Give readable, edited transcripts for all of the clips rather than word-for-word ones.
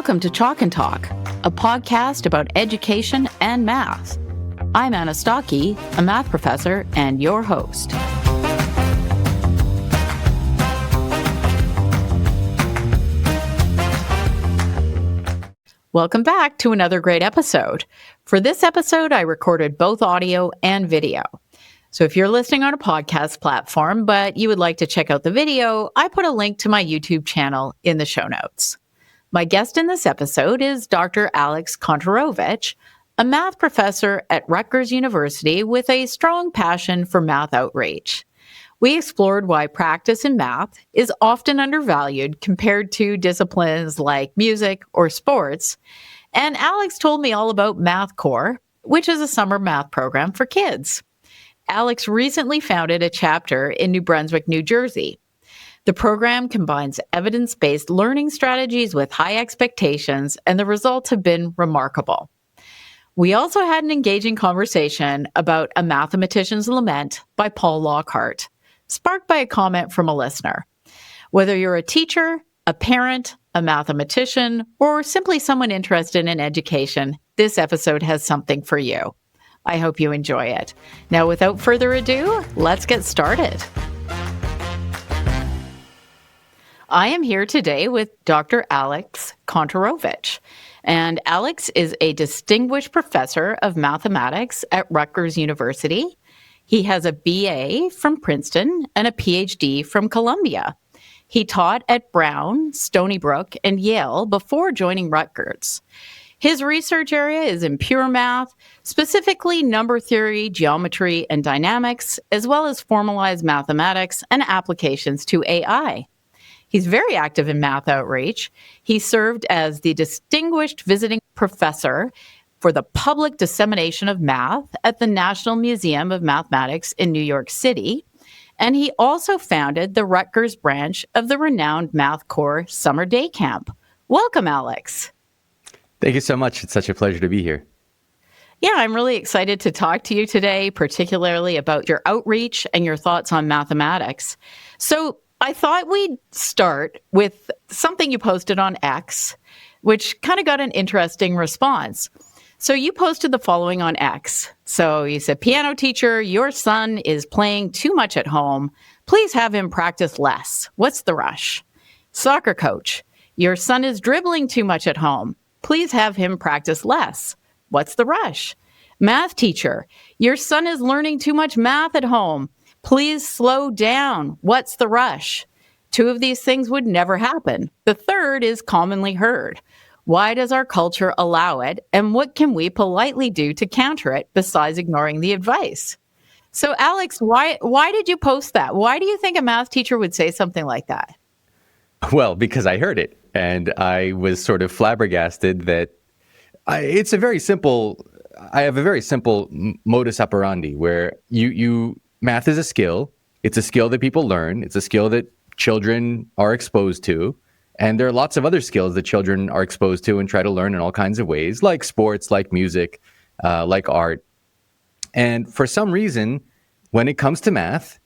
Welcome to Chalk and Talk, a podcast about education and math. I'm Anna Stokke, a math professor and your host. Welcome back to another great episode. For this episode, I recorded both audio and video. So if you're listening on a podcast platform, but you would like to check out the video, I put a link to my YouTube channel in the show notes. My guest in this episode is Dr. Alex Kontorovich, a math professor at Rutgers University with a strong passion for math outreach. We explored why practice in math is often undervalued compared to disciplines like music or sports. And Alex told me all about Math Corps, which is a summer math program for kids. Alex recently founded a chapter in New Brunswick, New Jersey. The program combines evidence-based learning strategies with high expectations, and the results have been remarkable. We also had an engaging conversation about A Mathematician's Lament by Paul Lockhart, sparked by a comment from a listener. Whether you're a teacher, a parent, a mathematician, or simply someone interested in education, this episode has something for you. I hope you enjoy it. Now, without further ado, let's get started. I am here today with Dr. Alex Kontorovich, and Alex is a distinguished professor of mathematics at Rutgers University. He has a BA from Princeton and a PhD from Columbia. He taught at Brown, Stony Brook, and Yale before joining Rutgers. His research area is in pure math, specifically number theory, geometry, and dynamics, as well as formalized mathematics and applications to AI. He's very active in math outreach. He served as the Distinguished Visiting Professor for the Public Dissemination of Math at the National Museum of Mathematics in New York City. And he also founded the Rutgers branch of the renowned Math Corps Summer Day Camp. Welcome, Alex. Thank you so much. It's such a pleasure to be here. Yeah, I'm really excited to talk to you today, particularly about your outreach and your thoughts on mathematics. So I thought we'd start with something you posted on X, which kind of got an interesting response. So you posted the following on X. So you said, piano teacher, your son is playing too much at home. Please have him practice less. What's the rush? Soccer coach, your son is dribbling too much at home. Please have him practice less. What's the rush? Math teacher, your son is learning too much math at home. Please slow down. What's the rush? Two of these things would never happen. The third is commonly heard. Why does our culture allow it? And what can we politely do to counter it besides ignoring the advice? So Alex, why did you post that? Why do you think a math teacher would say something like that? Well, because I heard it and I was sort of flabbergasted that I have a very simple modus operandi where math is a skill. It's a skill that people learn. It's a skill that children are exposed to. And there are lots of other skills that children are exposed to and try to learn in all kinds of ways, like sports, like music, like art. And for some reason, when it comes to math,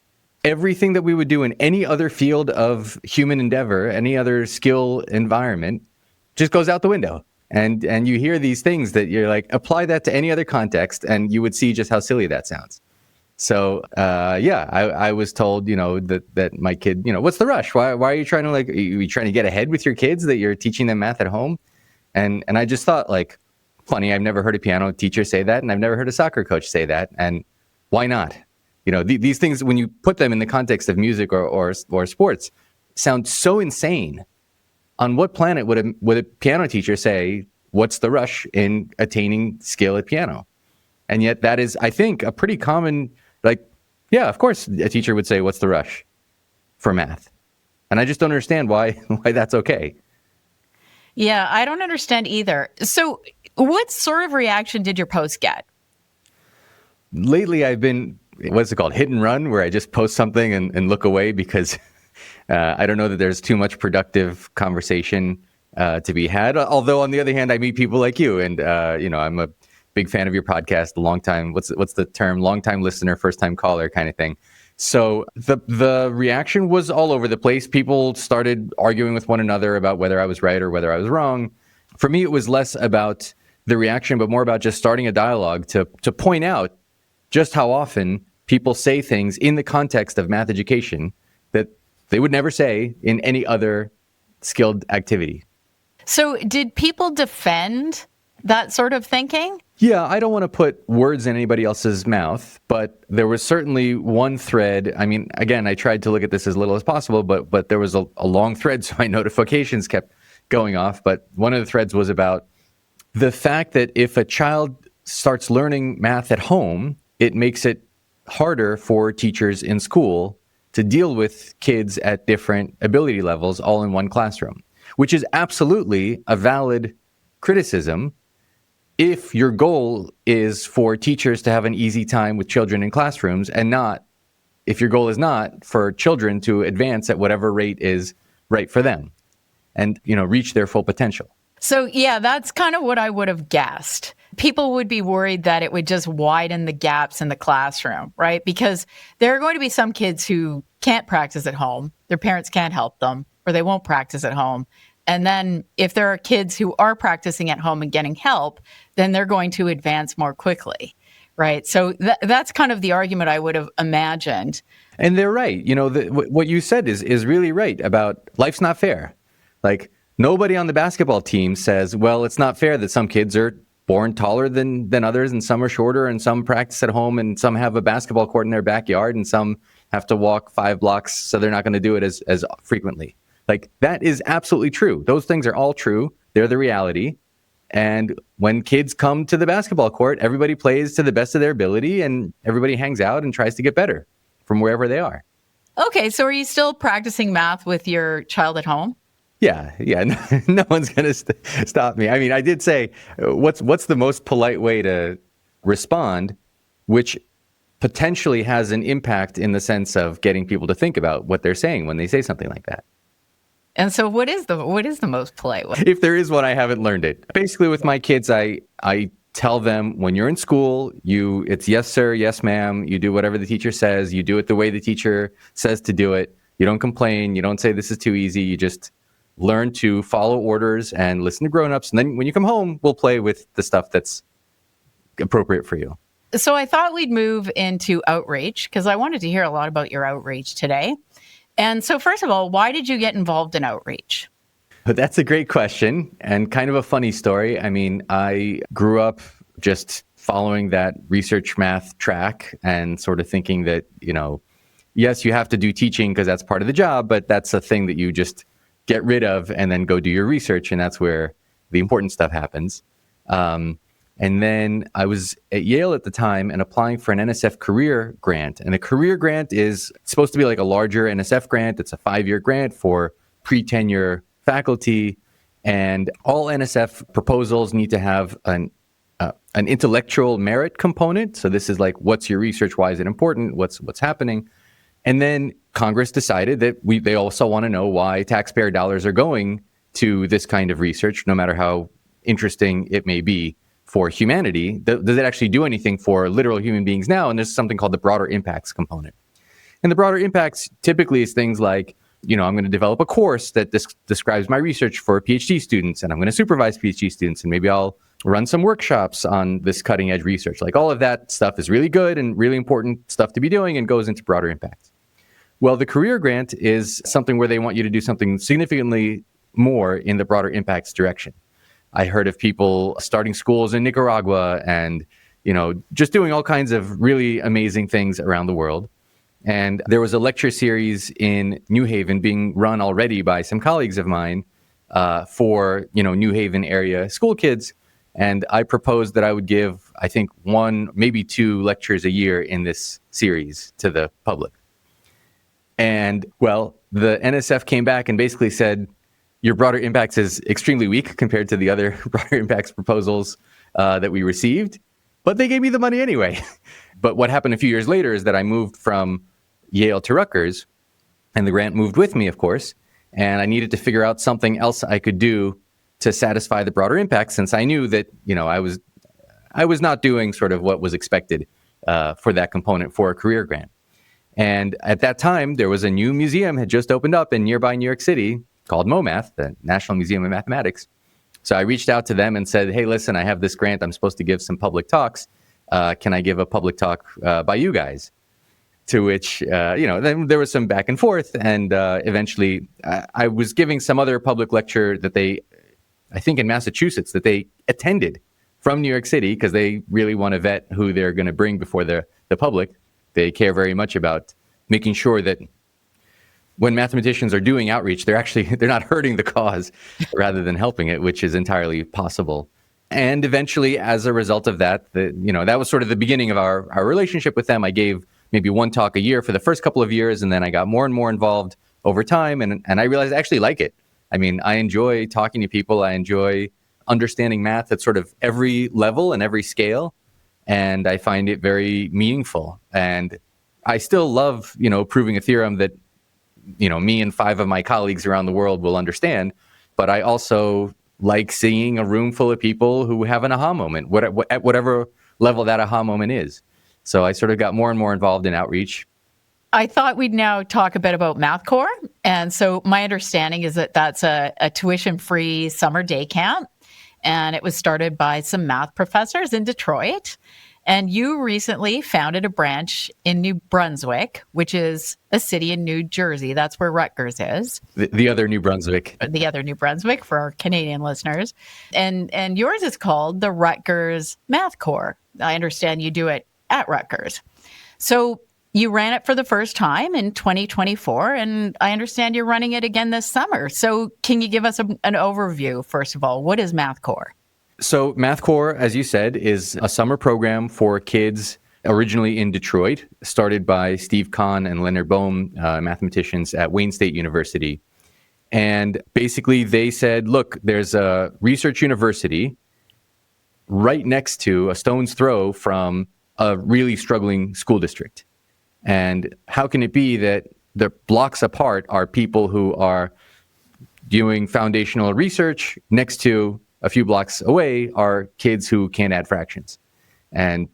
everything that we would do in any other field of human endeavor, any other skill environment, just goes out the window. And you hear these things that you're like, apply that to any other context, and you would see just how silly that sounds. So, I was told, that my kid, what's the rush? Why are you trying to are you trying to get ahead with your kids that you're teaching them math at home? And I just thought funny, I've never heard a piano teacher say that. And I've never heard a soccer coach say that. And why not? These things, when you put them in the context of music or sports, sound so insane. On what planet would a piano teacher say, what's the rush in attaining skill at piano? And yet that is, I think, a pretty common, of course, a teacher would say, what's the rush for math? And I just don't understand why that's okay. Yeah, I don't understand either. So what sort of reaction did your post get? Lately, I've been, what's it called, hit and run, where I just post something and look away because I don't know that there's too much productive conversation to be had. Although, on the other hand, I meet people like you, and I'm a big fan of your podcast, what's the term? Long-time listener, first-time caller kind of thing. So the reaction was all over the place. People started arguing with one another about whether I was right or whether I was wrong. For me, it was less about the reaction, but more about just starting a dialogue to point out just how often people say things in the context of math education that they would never say in any other skilled activity. So did people defend that sort of thinking? Yeah, I don't want to put words in anybody else's mouth, but there was certainly one thread. I mean, again, I tried to look at this as little as possible, but there was a long thread, so my notifications kept going off. But one of the threads was about the fact that if a child starts learning math at home, it makes it harder for teachers in school to deal with kids at different ability levels all in one classroom, which is absolutely a valid criticism if your goal is for teachers to have an easy time with children in classrooms, and not if your goal is not for children to advance at whatever rate is right for them and, reach their full potential. So, yeah, that's kind of what I would have guessed. People would be worried that it would just widen the gaps in the classroom, right? Because there are going to be some kids who can't practice at home. Their parents can't help them, or they won't practice at home. And then if there are kids who are practicing at home and getting help, then they're going to advance more quickly, right? So that's kind of the argument I would have imagined. And they're right. What you said is really right about life's not fair. Like, nobody on the basketball team says, well, it's not fair that some kids are born taller than others, and some are shorter, and some practice at home, and some have a basketball court in their backyard, and some have to walk 5 blocks, so they're not going to do it as frequently. Like, that is absolutely true. Those things are all true. They're the reality. And when kids come to the basketball court, everybody plays to the best of their ability, and everybody hangs out and tries to get better from wherever they are. Okay, so are you still practicing math with your child at home? Yeah. No one's going to stop me. I mean, I did say, what's the most polite way to respond, which potentially has an impact in the sense of getting people to think about what they're saying when they say something like that. And so what is the most polite way? If there is one, I haven't learned it. Basically, with my kids, I tell them, when you're in school, it's yes, sir, yes, ma'am. You do whatever the teacher says. You do it the way the teacher says to do it. You don't complain. You don't say this is too easy. You just learn to follow orders and listen to grown-ups. And then when you come home, we'll play with the stuff that's appropriate for you. So I thought we'd move into outreach, because I wanted to hear a lot about your outreach today. And so first of all, why did you get involved in outreach? That's a great question, and kind of a funny story. I mean, I grew up just following that research math track and sort of thinking that, yes, you have to do teaching because that's part of the job, but that's a thing that you just get rid of and then go do your research, and that's where the important stuff happens. And then I was at Yale at the time and applying for an NSF career grant. And the career grant is supposed to be like a larger NSF grant. It's a 5-year grant for pre-tenure faculty. And all NSF proposals need to have an intellectual merit component. So this is like, what's your research? Why is it important? What's happening? And then Congress decided that they also want to know why taxpayer dollars are going to this kind of research, no matter how interesting it may be for humanity. Does it actually do anything for literal human beings now? And there's something called the broader impacts component. And the broader impacts typically is things like, I'm going to develop a course that describes my research for PhD students, and I'm going to supervise PhD students, and maybe I'll run some workshops on this cutting edge research. Like, all of that stuff is really good and really important stuff to be doing and goes into broader impacts. Well, the career grant is something where they want you to do something significantly more in the broader impacts direction. I heard of people starting schools in Nicaragua and, just doing all kinds of really amazing things around the world. And there was a lecture series in New Haven being run already by some colleagues of mine for, New Haven area school kids. And I proposed that I would give, I think, 1, maybe 2 lectures a year in this series to the public. And, well, the NSF came back and basically said, your broader impacts is extremely weak compared to the other broader impacts proposals that we received. But they gave me the money anyway. But what happened a few years later is that I moved from Yale to Rutgers, and the grant moved with me, of course. And I needed to figure out something else I could do to satisfy the broader impact, since I knew that, I was not doing sort of what was expected for that component for a career grant. And at that time, there was a new museum had just opened up in nearby New York City called MoMath, the National Museum of Mathematics. So I reached out to them and said, hey, listen, I have this grant. I'm supposed to give some public talks. Can I give a public talk by you guys? To which, then there was some back and forth. And eventually I was giving some other public lecture that I think in Massachusetts, that they attended from New York City because they really want to vet who they're going to bring before the public. They care very much about making sure that when mathematicians are doing outreach, they're not hurting the cause rather than helping it, which is entirely possible. And eventually, as a result of that, that was sort of the beginning of our relationship with them. I gave maybe one talk a year for the first couple of years, and then I got more and more involved over time, and I realized I actually like it. I mean, I enjoy talking to people. I enjoy understanding math at sort of every level and every scale, and I find it very meaningful. And I still love, proving a theorem that me and 5 of my colleagues around the world will understand. But I also like seeing a room full of people who have an aha moment, at whatever level that aha moment is. So I sort of got more and more involved in outreach. I thought we'd now talk a bit about Math Corps. And so my understanding is that that's a tuition-free summer day camp. And it was started by some math professors in Detroit. And you recently founded a branch in New Brunswick, which is a city in New Jersey. That's where Rutgers is. The other New Brunswick. The other New Brunswick for our Canadian listeners. And yours is called the Rutgers Math Corps. I understand you do it at Rutgers. So you ran it for the first time in 2024, and I understand you're running it again this summer. So can you give us an overview, first of all? What is Math Corps? So Math Corps, as you said, is a summer program for kids originally in Detroit, started by Steve Kahn and Leonard Bohm, mathematicians at Wayne State University. And basically they said, look, there's a research university right next to, a stone's throw from, a really struggling school district. And how can it be that the blocks apart are people who are doing foundational research, next to a few blocks away are kids who can't add fractions? And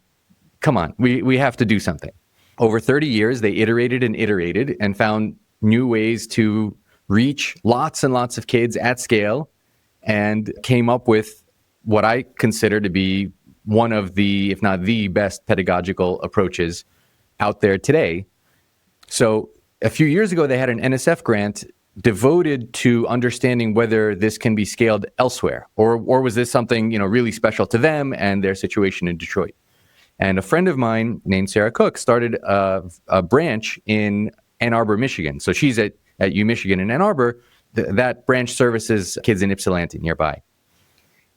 come on, we have to do something. Over 30 years, they iterated and found new ways to reach lots and lots of kids at scale, and came up with what I consider to be one of the, if not the best pedagogical approaches out there today. So a few years ago, they had an NSF grant devoted to understanding whether this can be scaled elsewhere, or was this something, really special to them and their situation in Detroit. And a friend of mine named Sarah Cook started a branch in Ann Arbor, Michigan. So she's at UMichigan in Ann Arbor. That branch services kids in Ypsilanti nearby.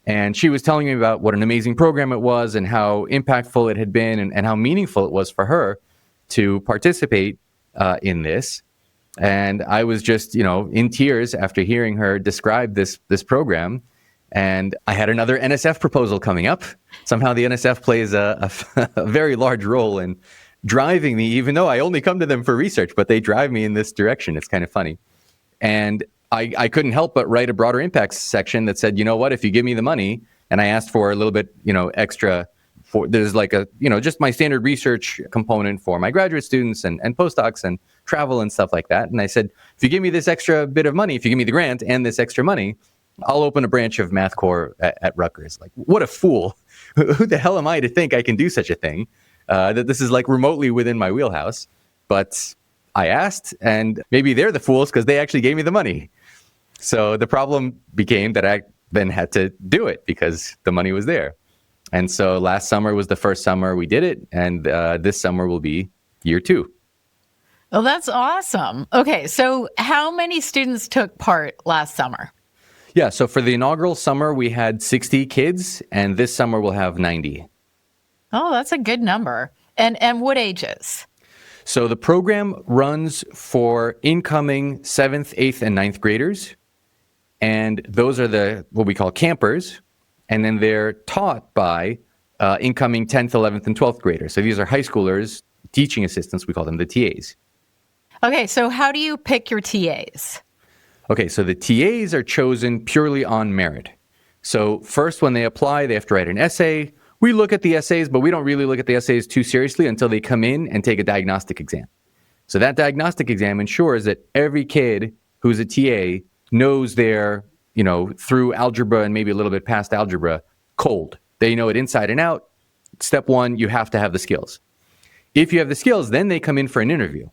And she was telling me about what an amazing program it was and how impactful it had been, and how meaningful it was for her to participate in this. And I was just, in tears after hearing her describe this program. And I had another NSF proposal coming up. Somehow the NSF plays a very large role in driving me, even though I only come to them for research, but they drive me in this direction. It's kind of funny. And I couldn't help but write a broader impact section that said, you know what, if you give me the money, and I asked for a little bit, extra for, there's like just my standard research component for my graduate students and postdocs and travel and stuff like that. And I said, if you give me this extra bit of money, if you give me the grant and this extra money, I'll open a branch of Math Corps at Rutgers. Like, what a fool. Who the hell am I to think I can do such a thing? That this is like remotely within my wheelhouse. But I asked, and maybe they're the fools because they actually gave me the money. So the problem became that I then had to do it because the money was there. And so last summer was the first summer we did it. And this summer will be year 2. Well, that's awesome. Okay, so how many students took part last summer? Yeah, so for the inaugural summer, we had 60 kids, and this summer we'll have 90. Oh, that's a good number. And what ages? So the program runs for incoming 7th, 8th, and 9th graders. And those are what we call campers. And then they're taught by incoming 10th, 11th, and 12th graders. So these are high schoolers, teaching assistants, we call them the TAs. Okay, so how do you pick your TAs? Okay, so the TAs are chosen purely on merit. So first, when they apply, they have to write an essay. We look at the essays, but we don't really look at the essays too seriously until they come in and take a diagnostic exam. So that diagnostic exam ensures that every kid who's a TA knows their, through algebra and maybe a little bit past algebra cold. They know it inside and out. Step one, you have to have the skills. If you have the skills, then they come in for an interview.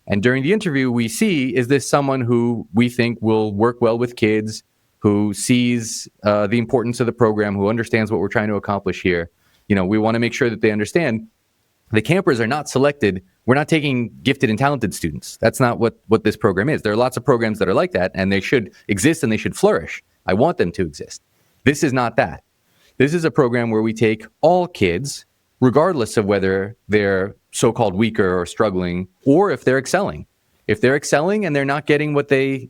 And during the interview, we see, is this someone who we think will work well with kids, who sees the importance of the program, who understands what we're trying to accomplish here. We want to make sure that they understand the campers are not selected. We're not taking gifted and talented students. That's not what this program is. There are lots of programs that are like that, and they should exist and they should flourish. I want them to exist. This is not that. This is a program where we take all kids, regardless of whether they're so-called weaker or struggling, or if they're excelling. If they're excelling and they're not getting what they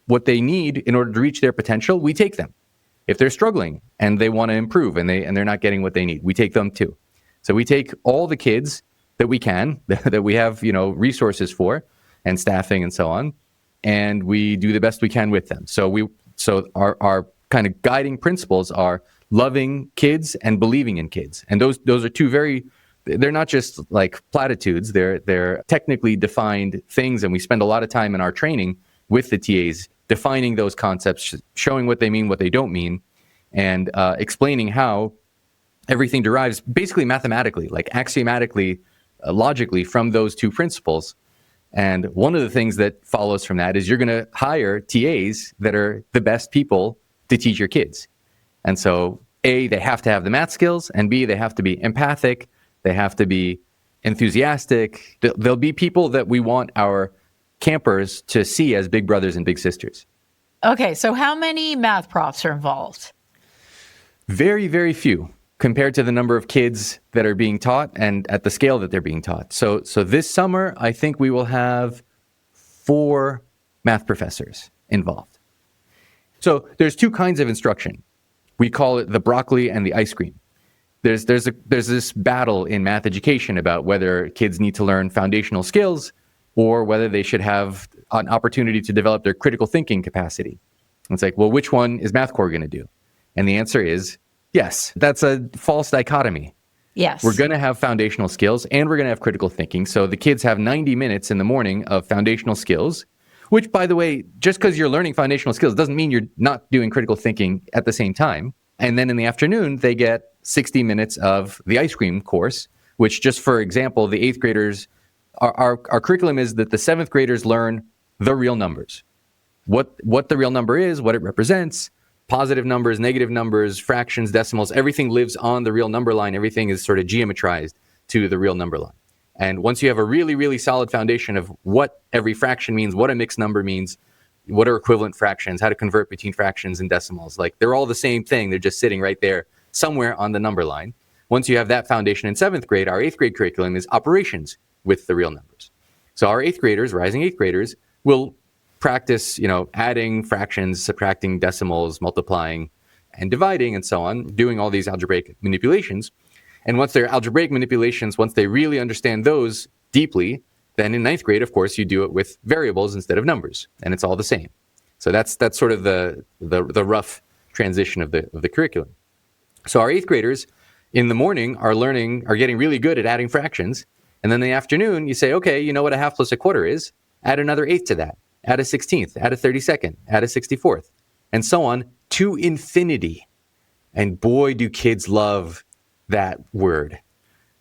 need in order to reach their potential, we take them. If they're struggling and they want to improve and they're not getting what they need, we take them too. So we take all the kids that we can, that we have, resources for and staffing and so on, and we do the best we can with them. So our kind of guiding principles are loving kids and believing in kids. And those are two they're not just like platitudes, they're technically defined things, and we spend a lot of time in our training with the TAs defining those concepts, showing what they mean, what they don't mean, and explaining how everything derives basically mathematically, like axiomatically, logically from those two principles. And one of the things that follows from that is you're going to hire TAs that are the best people to teach your kids. And so A, they have to have the math skills, and B, they have to be empathic, they have to be enthusiastic. They'll be people that we want our campers to see as big brothers and big sisters. Okay, so how many math profs are involved? Very, very few compared to the number of kids that are being taught and at the scale that they're being taught. So this summer, I think we will have 4 math professors involved. So there's 2 kinds of instruction. We call it the broccoli and the ice cream. There's this battle in math education about whether kids need to learn foundational skills or whether they should have an opportunity to develop their critical thinking capacity. It's like, well, which one is Math Corps going to do? And the answer is yes. That's a false dichotomy. Yes. We're going to have foundational skills and we're going to have critical thinking. So the kids have 90 minutes in the morning of foundational skills, which, by the way, just because you're learning foundational skills doesn't mean you're not doing critical thinking at the same time. And then in the afternoon, they get 60 minutes of the ice cream course, which, just for example, the 8th graders, our curriculum is that the 7th graders learn the real numbers, what the real number is, what it represents, positive numbers, negative numbers, fractions, decimals, everything lives on the real number line. Everything is sort of geometrized to the real number line. And once you have a really, really solid foundation of what every fraction means, what a mixed number means, what are equivalent fractions, how to convert between fractions and decimals, like they're all the same thing. They're just sitting right there somewhere on the number line. Once you have that foundation in 7th grade, our 8th grade curriculum is operations with the real numbers. So our 8th graders, rising 8th graders, will practice, adding fractions, subtracting decimals, multiplying and dividing and so on, doing all these algebraic manipulations. And once they're algebraic manipulations, once they really understand those deeply, then in 9th grade, of course, you do it with variables instead of numbers, and it's all the same. So that's sort of the rough transition of the curriculum. So our 8th graders in the morning are getting really good at adding fractions. And then in the afternoon, you say, okay, you know what a half plus a quarter is? Add another 1/8 to that. Add a 16th, add a 32nd, add a 64th, and so on to infinity. And boy, do kids love that word.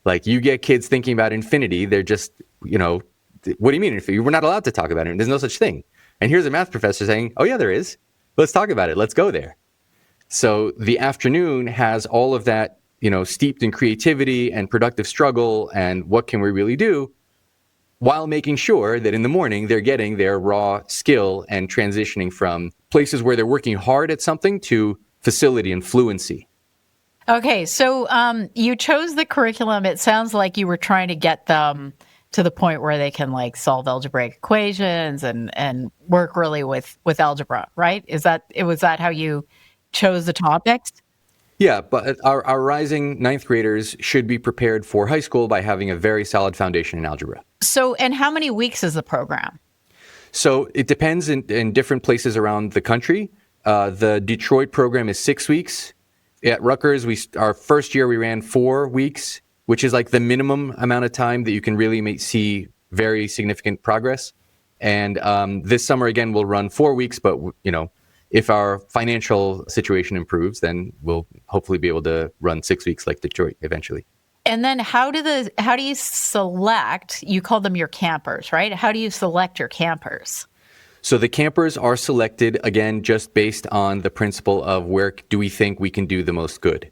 Like, you get kids thinking about infinity, they're just, what do you mean infinity? We're not allowed to talk about it. There's no such thing. And here's a math professor saying, oh yeah, there is. Let's talk about it. Let's go there. So the afternoon has all of that, steeped in creativity and productive struggle and what can we really do, while making sure that in the morning they're getting their raw skill and transitioning from places where they're working hard at something to facility and fluency. Okay, so you chose the curriculum. It sounds like you were trying to get them to the point where they can solve algebraic equations and work really with algebra, right? Was that how you chose the topics? Yeah, but our rising 9th graders should be prepared for high school by having a very solid foundation in algebra. So, and how many weeks is the program? So it depends in different places around the country. The Detroit program is 6 weeks. At Rutgers, our first year we ran 4 weeks, which is like the minimum amount of time that you can really see very significant progress. And this summer again we'll run 4 weeks, but if our financial situation improves, then we'll hopefully be able to run 6 weeks like Detroit eventually. And then how do you select, you call them your campers, right? How do you select your campers? So the campers are selected, again, just based on the principle of where do we think we can do the most good.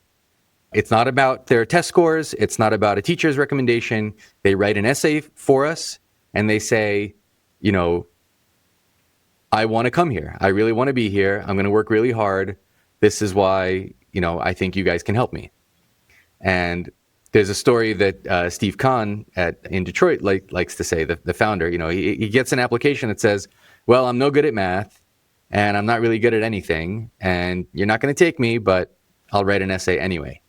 It's not about their test scores. It's not about a teacher's recommendation. They write an essay for us and they say, I want to come here. I really want to be here. I'm going to work really hard. This is why, I think you guys can help me. And there's a story that Steve Kahn in Detroit likes to say, the founder, he gets an application that says, well, I'm no good at math and I'm not really good at anything and you're not going to take me, but I'll write an essay anyway.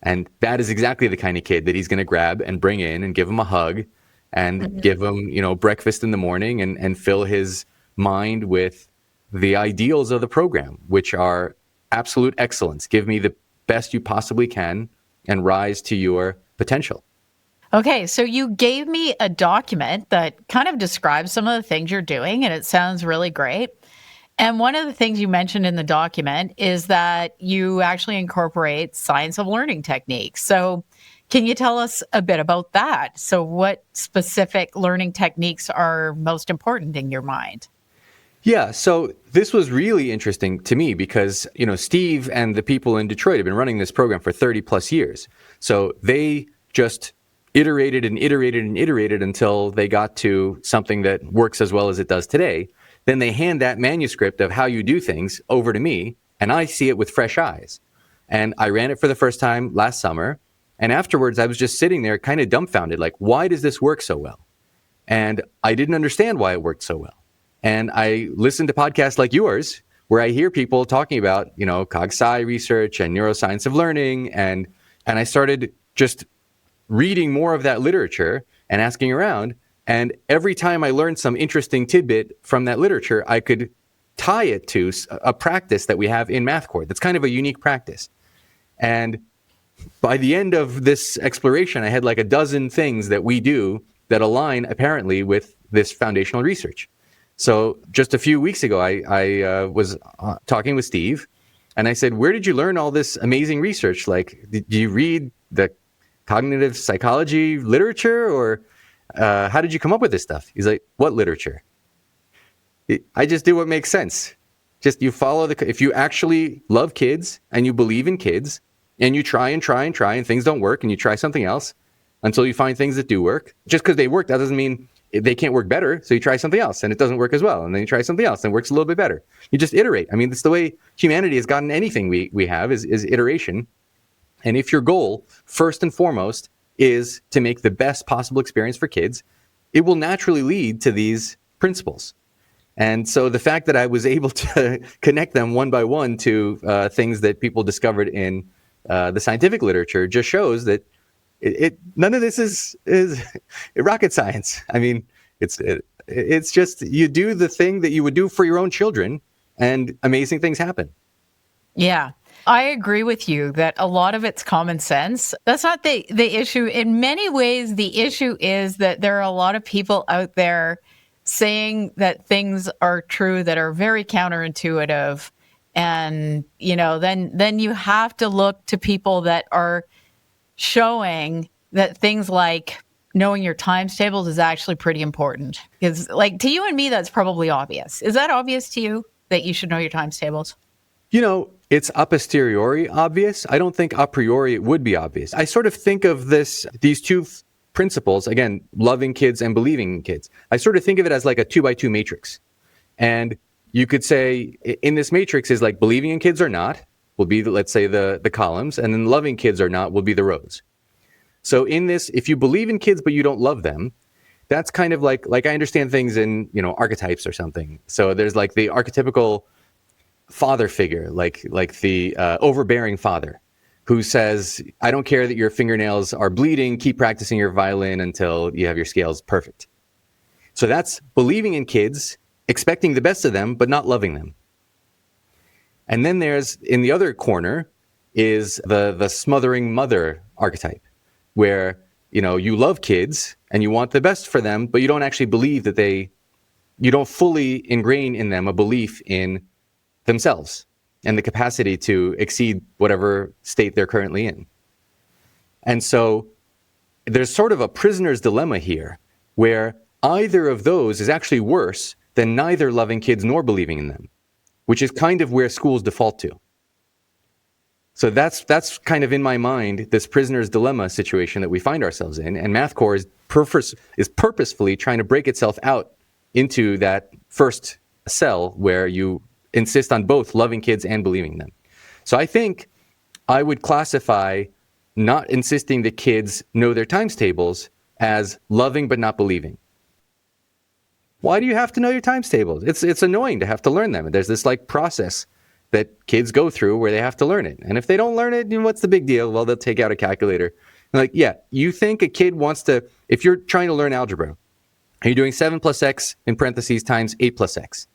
And that is exactly the kind of kid that he's going to grab and bring in and give him a hug and give him, breakfast in the morning and fill his mind with the ideals of the program, which are absolute excellence. Give me the best you possibly can and rise to your potential. Okay, so you gave me a document that kind of describes some of the things you're doing, and it sounds really great. And one of the things you mentioned in the document is that you actually incorporate science of learning techniques. So can you tell us a bit about that? So what specific learning techniques are most important in your mind? Yeah, so this was really interesting to me because, Steve and the people in Detroit have been running this program for 30 plus years. So they just iterated and iterated and iterated until they got to something that works as well as it does today. Then they hand that manuscript of how you do things over to me, and I see it with fresh eyes. And I ran it for the first time last summer. And afterwards, I was just sitting there kind of dumbfounded, like, why does this work so well? And I didn't understand why it worked so well. And I listened to podcasts like yours, where I hear people talking about, cog-sci research and neuroscience of learning. And I started just reading more of that literature and asking around. And every time I learned some interesting tidbit from that literature, I could tie it to a practice that we have in Math Core. That's kind of a unique practice. And by the end of this exploration, I had like a dozen things that we do that align apparently with this foundational research. So just a few weeks ago, I was talking with Steve and I said, where did you learn all this amazing research? Like, did you read the cognitive psychology literature or how did you come up with this stuff? He's like, what literature? I just do what makes sense. Just you follow if you actually love kids and you believe in kids and you try and try and try and things don't work and you try something else until you find things that do work. Just because they work, that doesn't mean they can't work better. So you try something else and it doesn't work as well. And then you try something else and it works a little bit better. You just iterate. I mean, that's the way humanity has gotten anything we have is iteration. And if your goal, first and foremost, is to make the best possible experience for kids, it will naturally lead to these principles. And so the fact that I was able to connect them one by one to things that people discovered in the scientific literature just shows that none of this is rocket science. I mean, it's just you do the thing that you would do for your own children and amazing things happen. Yeah. I agree with you that a lot of it's common sense. That's not the issue. In many ways, the issue is that there are a lot of people out there saying that things are true that are very counterintuitive. And, then you have to look to people that are showing that things like knowing your times tables is actually pretty important. Because like to you and me, that's probably obvious. Is that obvious to you that you should know your times tables? It's a posteriori obvious. I don't think a priori it would be obvious. I sort of think of these two principles, again, loving kids and believing in kids. I sort of think of it as like a 2x2 matrix. And you could say in this matrix is like believing in kids or not will be, let's say, the columns, and then loving kids or not will be the rows. So in this, if you believe in kids but you don't love them, that's kind of like I understand things in, archetypes or something. So there's like the archetypical father figure, like the overbearing father who says, I don't care that your fingernails are bleeding, keep practicing your violin until you have your scales perfect. So that's believing in kids, expecting the best of them, but not loving them. And then there's, in the other corner, is the smothering mother archetype, where, you love kids and you want the best for them, but you don't actually believe that you don't fully ingrain in them a belief in themselves and the capacity to exceed whatever state they're currently in. And so there's sort of a prisoner's dilemma here, where either of those is actually worse than neither loving kids nor believing in them, which is kind of where schools default to. So that's kind of in my mind, this prisoner's dilemma situation that we find ourselves in. And Math Corps is purposefully trying to break itself out into that first cell where you insist on both loving kids and believing them. So I think I would classify not insisting that kids know their times tables as loving but not believing. Why do you have to know your times tables? It's annoying to have to learn them. There's this like process that kids go through where they have to learn it. And if they don't learn it, what's the big deal? Well, they'll take out a calculator. And like, yeah, you think a kid wants to, if you're trying to learn algebra, and you're doing 7 plus x in parentheses times 8 plus x.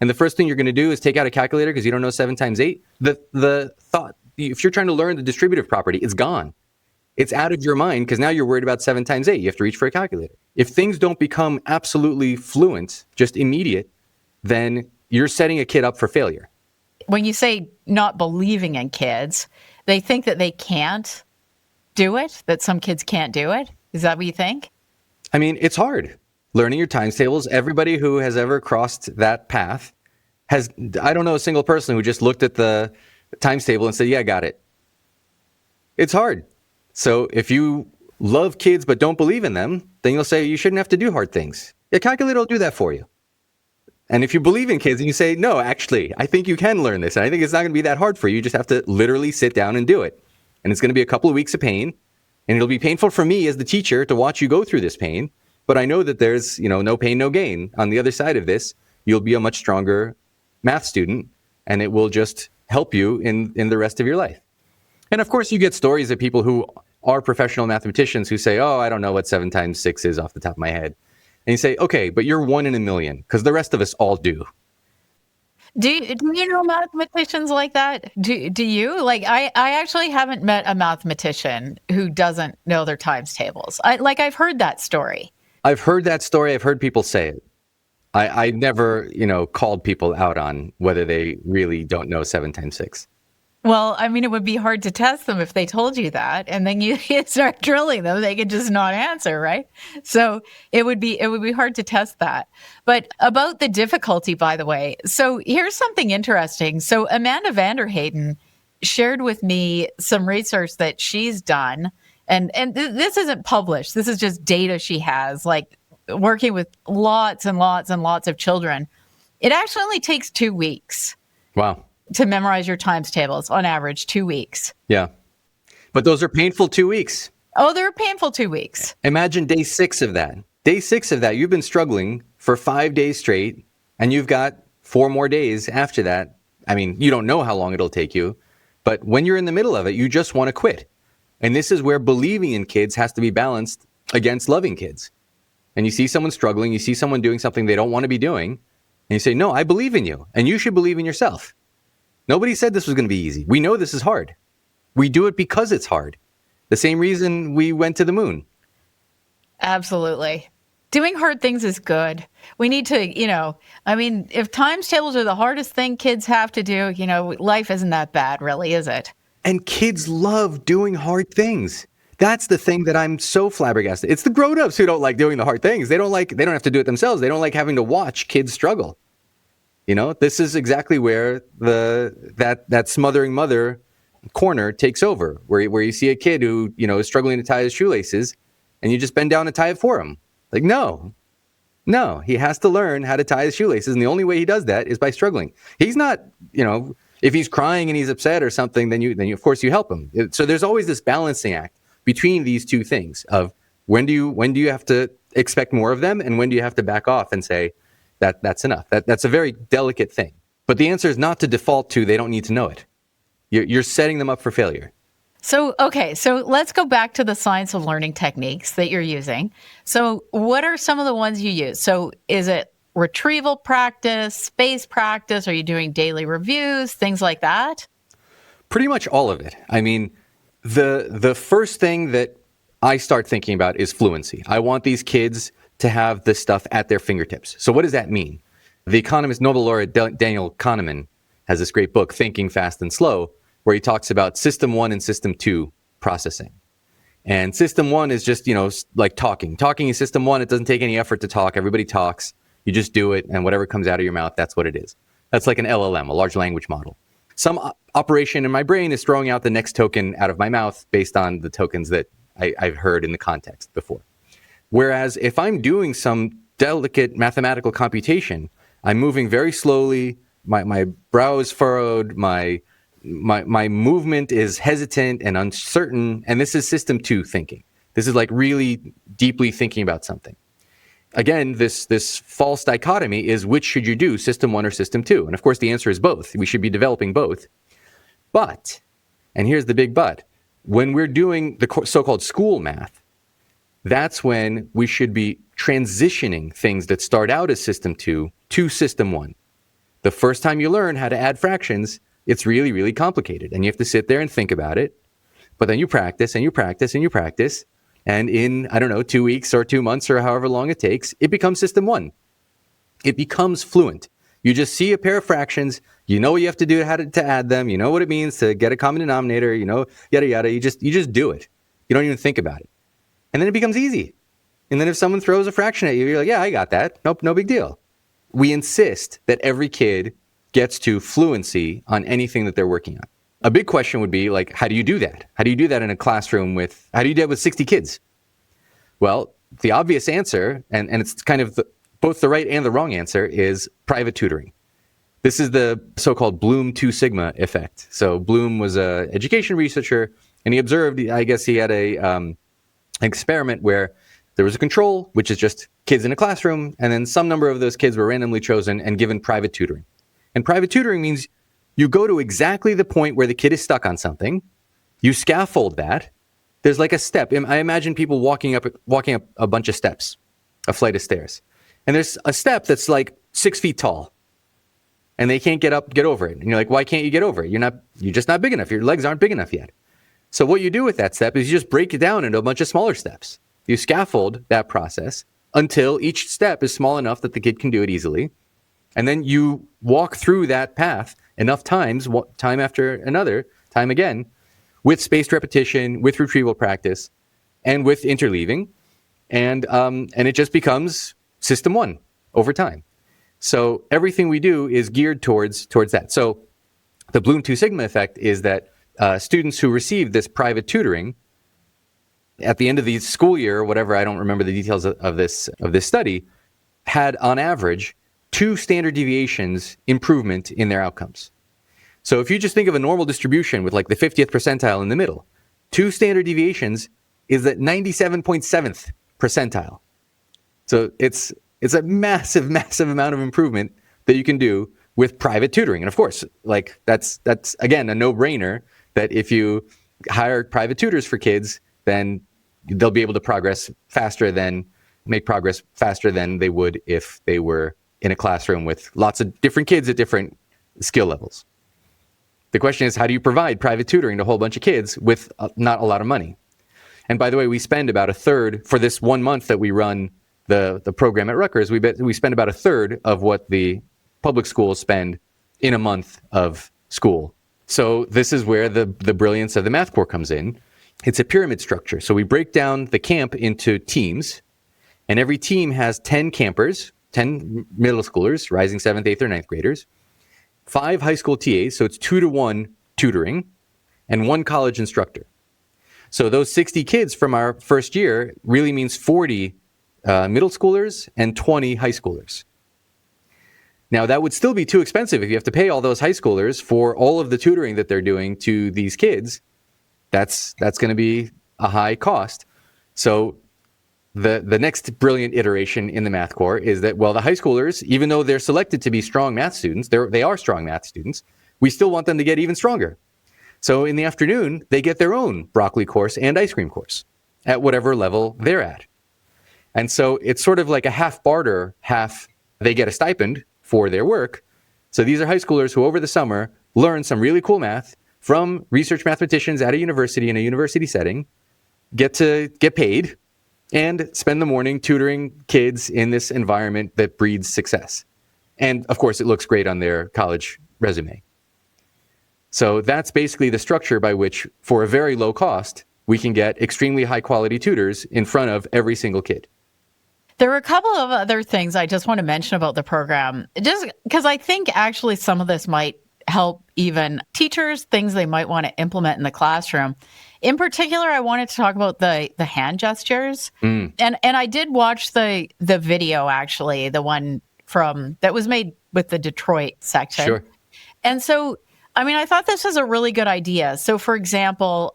And the first thing you're going to do is take out a calculator because you don't know 7 times 8. The thought, if you're trying to learn the distributive property, it's gone. It's out of your mind because now you're worried about 7 times 8. You have to reach for a calculator. If things don't become absolutely fluent, just immediate, then you're setting a kid up for failure. When you say not believing in kids, they think that they can't do it, that some kids can't do it? Is that what you think? I mean, it's hard. Learning your times tables, everybody who has ever crossed that path has, I don't know a single person who just looked at the times table and said, yeah, I got it. It's hard. So if you love kids but don't believe in them, then you'll say you shouldn't have to do hard things. A calculator will do that for you. And if you believe in kids and you say, no, actually, I think you can learn this, and I think it's not going to be that hard for you, you just have to literally sit down and do it. And it's going to be a couple of weeks of pain, and it'll be painful for me as the teacher to watch you go through this pain. But I know that there's, no pain, no gain. On the other side of this, you'll be a much stronger math student, and it will just help you in the rest of your life. And of course, you get stories of people who are professional mathematicians who say, oh, I don't know what 7 times 6 is off the top of my head. And you say, okay, but you're 1 in a million, because the rest of us all do. Do you know mathematicians like that? Do you? Like, I actually haven't met a mathematician who doesn't know their times tables. I've heard that story. I've heard that story. I've heard people say it. I never, called people out on whether they really don't know 7 times 6. Well, I mean, it would be hard to test them if they told you that, and then you start drilling them. They could just not answer, right? So it would be hard to test that. But about the difficulty, by the way, so here's something interesting. So Amanda Vanderheyden shared with me some research that she's done, and this isn't published. This is just data she has, like working with lots and lots and lots of children. It actually only takes 2 weeks. Wow. To memorize your times tables, on average, 2 weeks. Yeah. But those are painful 2 weeks. Oh, they're painful 2 weeks. Imagine day 6 of that. Day 6 of that, you've been struggling for 5 days straight, and you've got 4 more days after that. I mean, you don't know how long it'll take you, but when you're in the middle of it, you just want to quit. And this is where believing in kids has to be balanced against loving kids. And you see someone struggling, you see someone doing something they don't want to be doing, and you say, no, I believe in you, and you should believe in yourself. Nobody said this was going to be easy. We know this is hard. We do it because it's hard. The same reason we went to the moon. Absolutely. Doing hard things is good. We need to, if times tables are the hardest thing kids have to do, life isn't that bad, really, is it? And kids love doing hard things. That's the thing that I'm so flabbergasted. It's the grown-ups who don't like doing the hard things. They don't have to do it themselves. They don't like having to watch kids struggle. This is exactly where that smothering mother corner takes over, where you see a kid who, is struggling to tie his shoelaces, and you just bend down and tie it for him. Like, no, he has to learn how to tie his shoelaces, and the only way he does that is by struggling. He's not, if he's crying and he's upset or something, then you of course you help him. So there's always this balancing act between these two things of when do you have to expect more of them, and when do you have to back off and say, that's enough. That's a very delicate thing. But the answer is not to default to they don't need to know it. You're setting them up for failure. So let's go back to the science of learning techniques that you're using. So what are some of the ones you use? So is it retrieval practice, space practice? Are you doing daily reviews, things like that? Pretty much all of it. I mean, the first thing that I start thinking about is fluency. I want these kids to have this stuff at their fingertips. So what does that mean? The economist Nobel laureate Daniel Kahneman has this great book, Thinking Fast and Slow, where he talks about system 1 and system 2 processing. And system 1 is just, like talking. Talking is system 1. It doesn't take any effort to talk. Everybody talks. You just do it, and whatever comes out of your mouth, that's what it is. That's like an LLM, a large language model. Some operation in my brain is throwing out the next token out of my mouth based on the tokens that I've heard in the context before. Whereas if I'm doing some delicate mathematical computation, I'm moving very slowly. My brow is furrowed. My movement is hesitant and uncertain. And this is system 2 thinking. This is like really deeply thinking about something. Again, this false dichotomy is, which should you do, system 1 or system 2? And of course, the answer is both. We should be developing both. But, and here's the big but, when we're doing the so-called school math, that's when we should be transitioning things that start out as system 2 to system 1. The first time you learn how to add fractions, it's really, really complicated. And you have to sit there and think about it. But then you practice and you practice and you practice. And in, 2 weeks or 2 months or however long it takes, it becomes system 1. It becomes fluent. You just see a pair of fractions. You know what you have to do to add them. You know what it means to get a common denominator. Yada, yada. You just do it. You don't even think about it. And then it becomes easy. And then if someone throws a fraction at you, you're like, yeah, I got that. Nope, no big deal. We insist that every kid gets to fluency on anything that they're working on. A big question would be, like, how do you do that? How do you do that in a classroom how do you do that with 60 kids? Well, the obvious answer, and it's kind of both the right and the wrong answer, is private tutoring. This is the so-called Bloom 2 sigma effect. So Bloom was an education researcher, and he observed, I guess he had an experiment where there was a control, which is just kids in a classroom, and then some number of those kids were randomly chosen and given private tutoring. And private tutoring means you go to exactly the point where the kid is stuck on something, you scaffold that. There's like a step. I imagine people walking up a bunch of steps, a flight of stairs. And there's a step that's like 6 feet tall. And they can't get over it. And you're like, why can't you get over it? You're just not big enough. Your legs aren't big enough yet. So what you do with that step is you just break it down into a bunch of smaller steps. You scaffold that process until each step is small enough that the kid can do it easily. And then you walk through that path enough times, time after another, time again, with spaced repetition, with retrieval practice, and with interleaving. And it just becomes system 1 over time. So everything we do is geared towards that. So the Bloom 2 sigma effect is that students who receive this private tutoring at the end of the school year, or whatever, I don't remember the details of this study, had on average 2 standard deviations improvement in their outcomes. So if you just think of a normal distribution with like the 50th percentile in the middle, 2 standard deviations is at 97.7th percentile. So it's a massive, massive amount of improvement that you can do with private tutoring. And of course, like that's again, a no-brainer that if you hire private tutors for kids, then they'll be able to make progress faster than they would if they were in a classroom with lots of different kids at different skill levels. The question is, how do you provide private tutoring to a whole bunch of kids with not a lot of money? And by the way, we spend about a third for this 1 month that we run the program at Rutgers. We spend about a third of what the public schools spend in a month of school. So this is where the brilliance of the Math Corps comes in. It's a pyramid structure. So we break down the camp into teams, and every team has 10 campers, 10 middle schoolers, rising 7th, 8th, or 9th graders, 5 high school TAs, so it's 2-to-1 tutoring, and 1 college instructor. So those 60 kids from our first year really means 40 middle schoolers and 20 high schoolers. Now, that would still be too expensive if you have to pay all those high schoolers for all of the tutoring that they're doing to these kids. That's going to be a high cost. So the next brilliant iteration in the Math Corps is that, well, the high schoolers, even though they're selected to be strong math students, they are strong math students, we still want them to get even stronger. So in the afternoon, they get their own broccoli course and ice cream course at whatever level they're at. And so it's sort of like a half barter, half they get a stipend for their work. So these are high schoolers who over the summer learn some really cool math from research mathematicians at a university in a university setting, get paid, and spend the morning tutoring kids in this environment that breeds success. And of course, it looks great on their college resume. So that's basically the structure by which, for a very low cost, we can get extremely high quality tutors in front of every single kid. There were a couple of other things I just want to mention about the program, just because I think actually some of this might help even teachers, things they might want to implement in the classroom. In particular, I wanted to talk about the hand gestures. And I did watch the video, actually, the one that was made with the Detroit section. Sure. And so, I mean, I thought this was a really good idea. So, for example,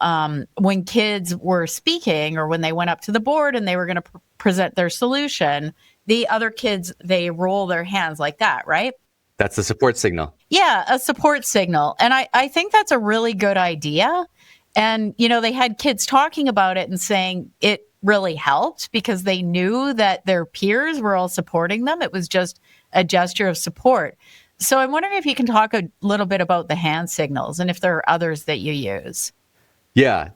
when kids were speaking or when they went up to the board and they were going to present their solution, the other kids, they roll their hands like that, right? That's the support signal. Yeah, a support signal. And I think that's a really good idea. And, you know, they had kids talking about it and saying it really helped because they knew that their peers were all supporting them. It was just a gesture of support. So I'm wondering if you can talk a little bit about the hand signals and if there are others that you use. Yeah,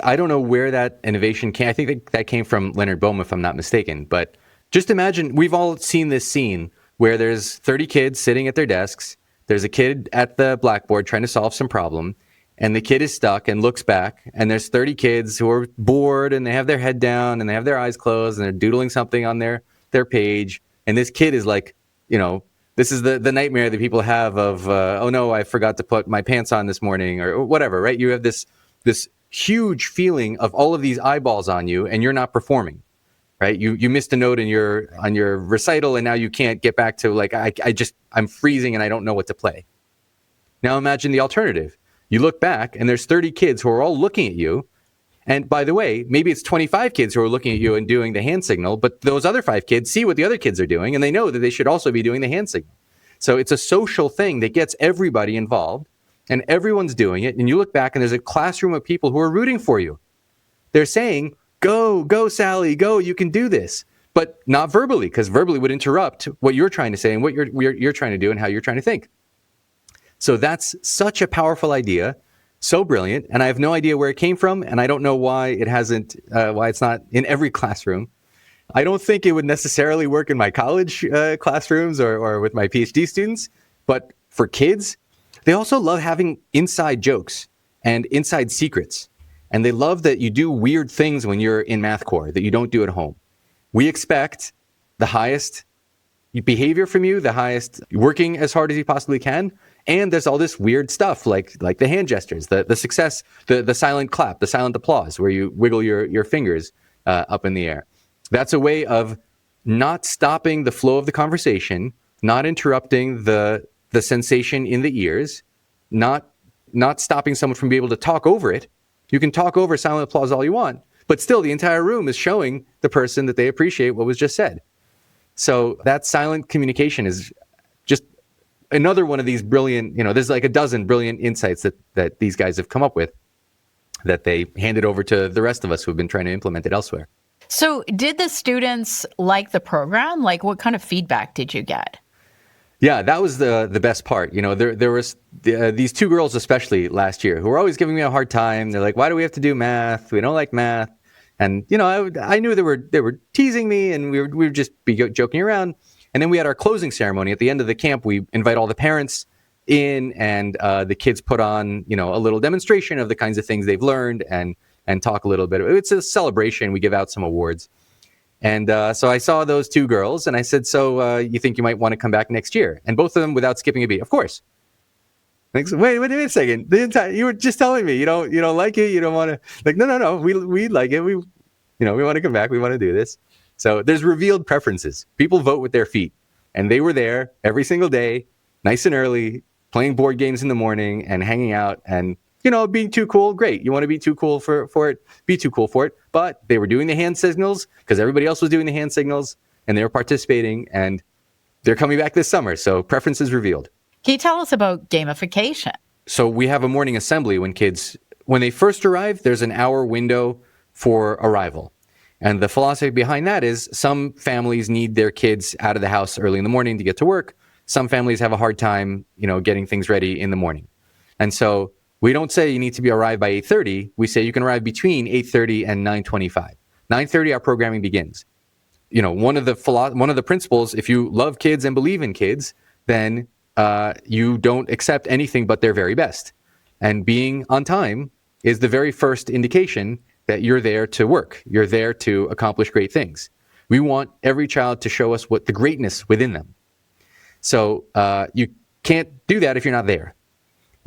I don't know where that innovation came. I think that came from Leonard Bohm, if I'm not mistaken. But just imagine, we've all seen this scene where there's 30 kids sitting at their desks. There's a kid at the blackboard trying to solve some problem. And the kid is stuck and looks back. And there's 30 kids who are bored and they have their head down and they have their eyes closed and they're doodling something on their page. And this kid is like, you know, this is the nightmare that people have of, oh no, I forgot to put my pants on this morning or whatever, right? You have this huge feeling of all of these eyeballs on you and you're not performing, right? You missed a note on your recital and now you can't get back to like, I'm freezing and I don't know what to play. Now imagine the alternative. You look back and there's 30 kids who are all looking at you. And by the way, maybe it's 25 kids who are looking at you and doing the hand signal, but those other 5 kids see what the other kids are doing and they know that they should also be doing the hand signal. So it's a social thing that gets everybody involved and everyone's doing it. And you look back and there's a classroom of people who are rooting for you. They're saying, go, Sally, go, you can do this. But not verbally, because verbally would interrupt what you're trying to say and what you're trying to do and how you're trying to think. So that's such a powerful idea. So brilliant, and I have no idea where it came from, and I don't know why why it's not in every classroom. I don't think it would necessarily work in my college classrooms or with my PhD students, but for kids, they also love having inside jokes and inside secrets, and they love that you do weird things when you're in math core that you don't do at home. We expect the highest behavior from you, the highest working as hard as you possibly can. And there's all this weird stuff like the hand gestures, the success, the silent clap, the silent applause, where you wiggle your fingers up in the air. That's a way of not stopping the flow of the conversation, not interrupting the sensation in the ears, not stopping someone from being able to talk over it. You can talk over silent applause all you want, but still the entire room is showing the person that they appreciate what was just said. So that silent communication is just another one of these brilliant, there's like a dozen brilliant insights that these guys have come up with that they handed over to the rest of us who have been trying to implement it elsewhere. So did the students like the program? Like what kind of feedback did you get? Yeah, that was the best part. There was these 2 girls, especially last year, who were always giving me a hard time. They're like, why do we have to do math? We don't like math. And, I knew they were teasing me and we would just be joking around. And then we had our closing ceremony. At the end of the camp, we invite all the parents in and the kids put on, a little demonstration of the kinds of things they've learned and talk a little bit. It's a celebration. We give out some awards. And so I saw those 2 girls and I said, so you think you might want to come back next year? And both of them, without skipping a beat, of course. Like, wait a second. You were just telling me you don't like it. You don't want to. Like, no. We like it. We want to come back. We want to do this. So there's revealed preferences. People vote with their feet. And they were there every single day, nice and early, playing board games in the morning and hanging out and, being too cool. Great. You want to be too cool for it? Be too cool for it. But they were doing the hand signals because everybody else was doing the hand signals and they were participating and they're coming back this summer. So preferences revealed. Can you tell us about gamification? So we have a morning assembly when they first arrive, there's an hour window for arrival. And the philosophy behind that is some families need their kids out of the house early in the morning to get to work. Some families have a hard time, getting things ready in the morning. And so we don't say you need to be arrived by 8:30. We say you can arrive between 8:30 and 9:25. 9:30, our programming begins. One of the principles, if you love kids and believe in kids, then you don't accept anything but their very best. And being on time is the very first indication that you're there to work. You're there to accomplish great things. We want every child to show us what the greatness within them. So you can't do that if you're not there.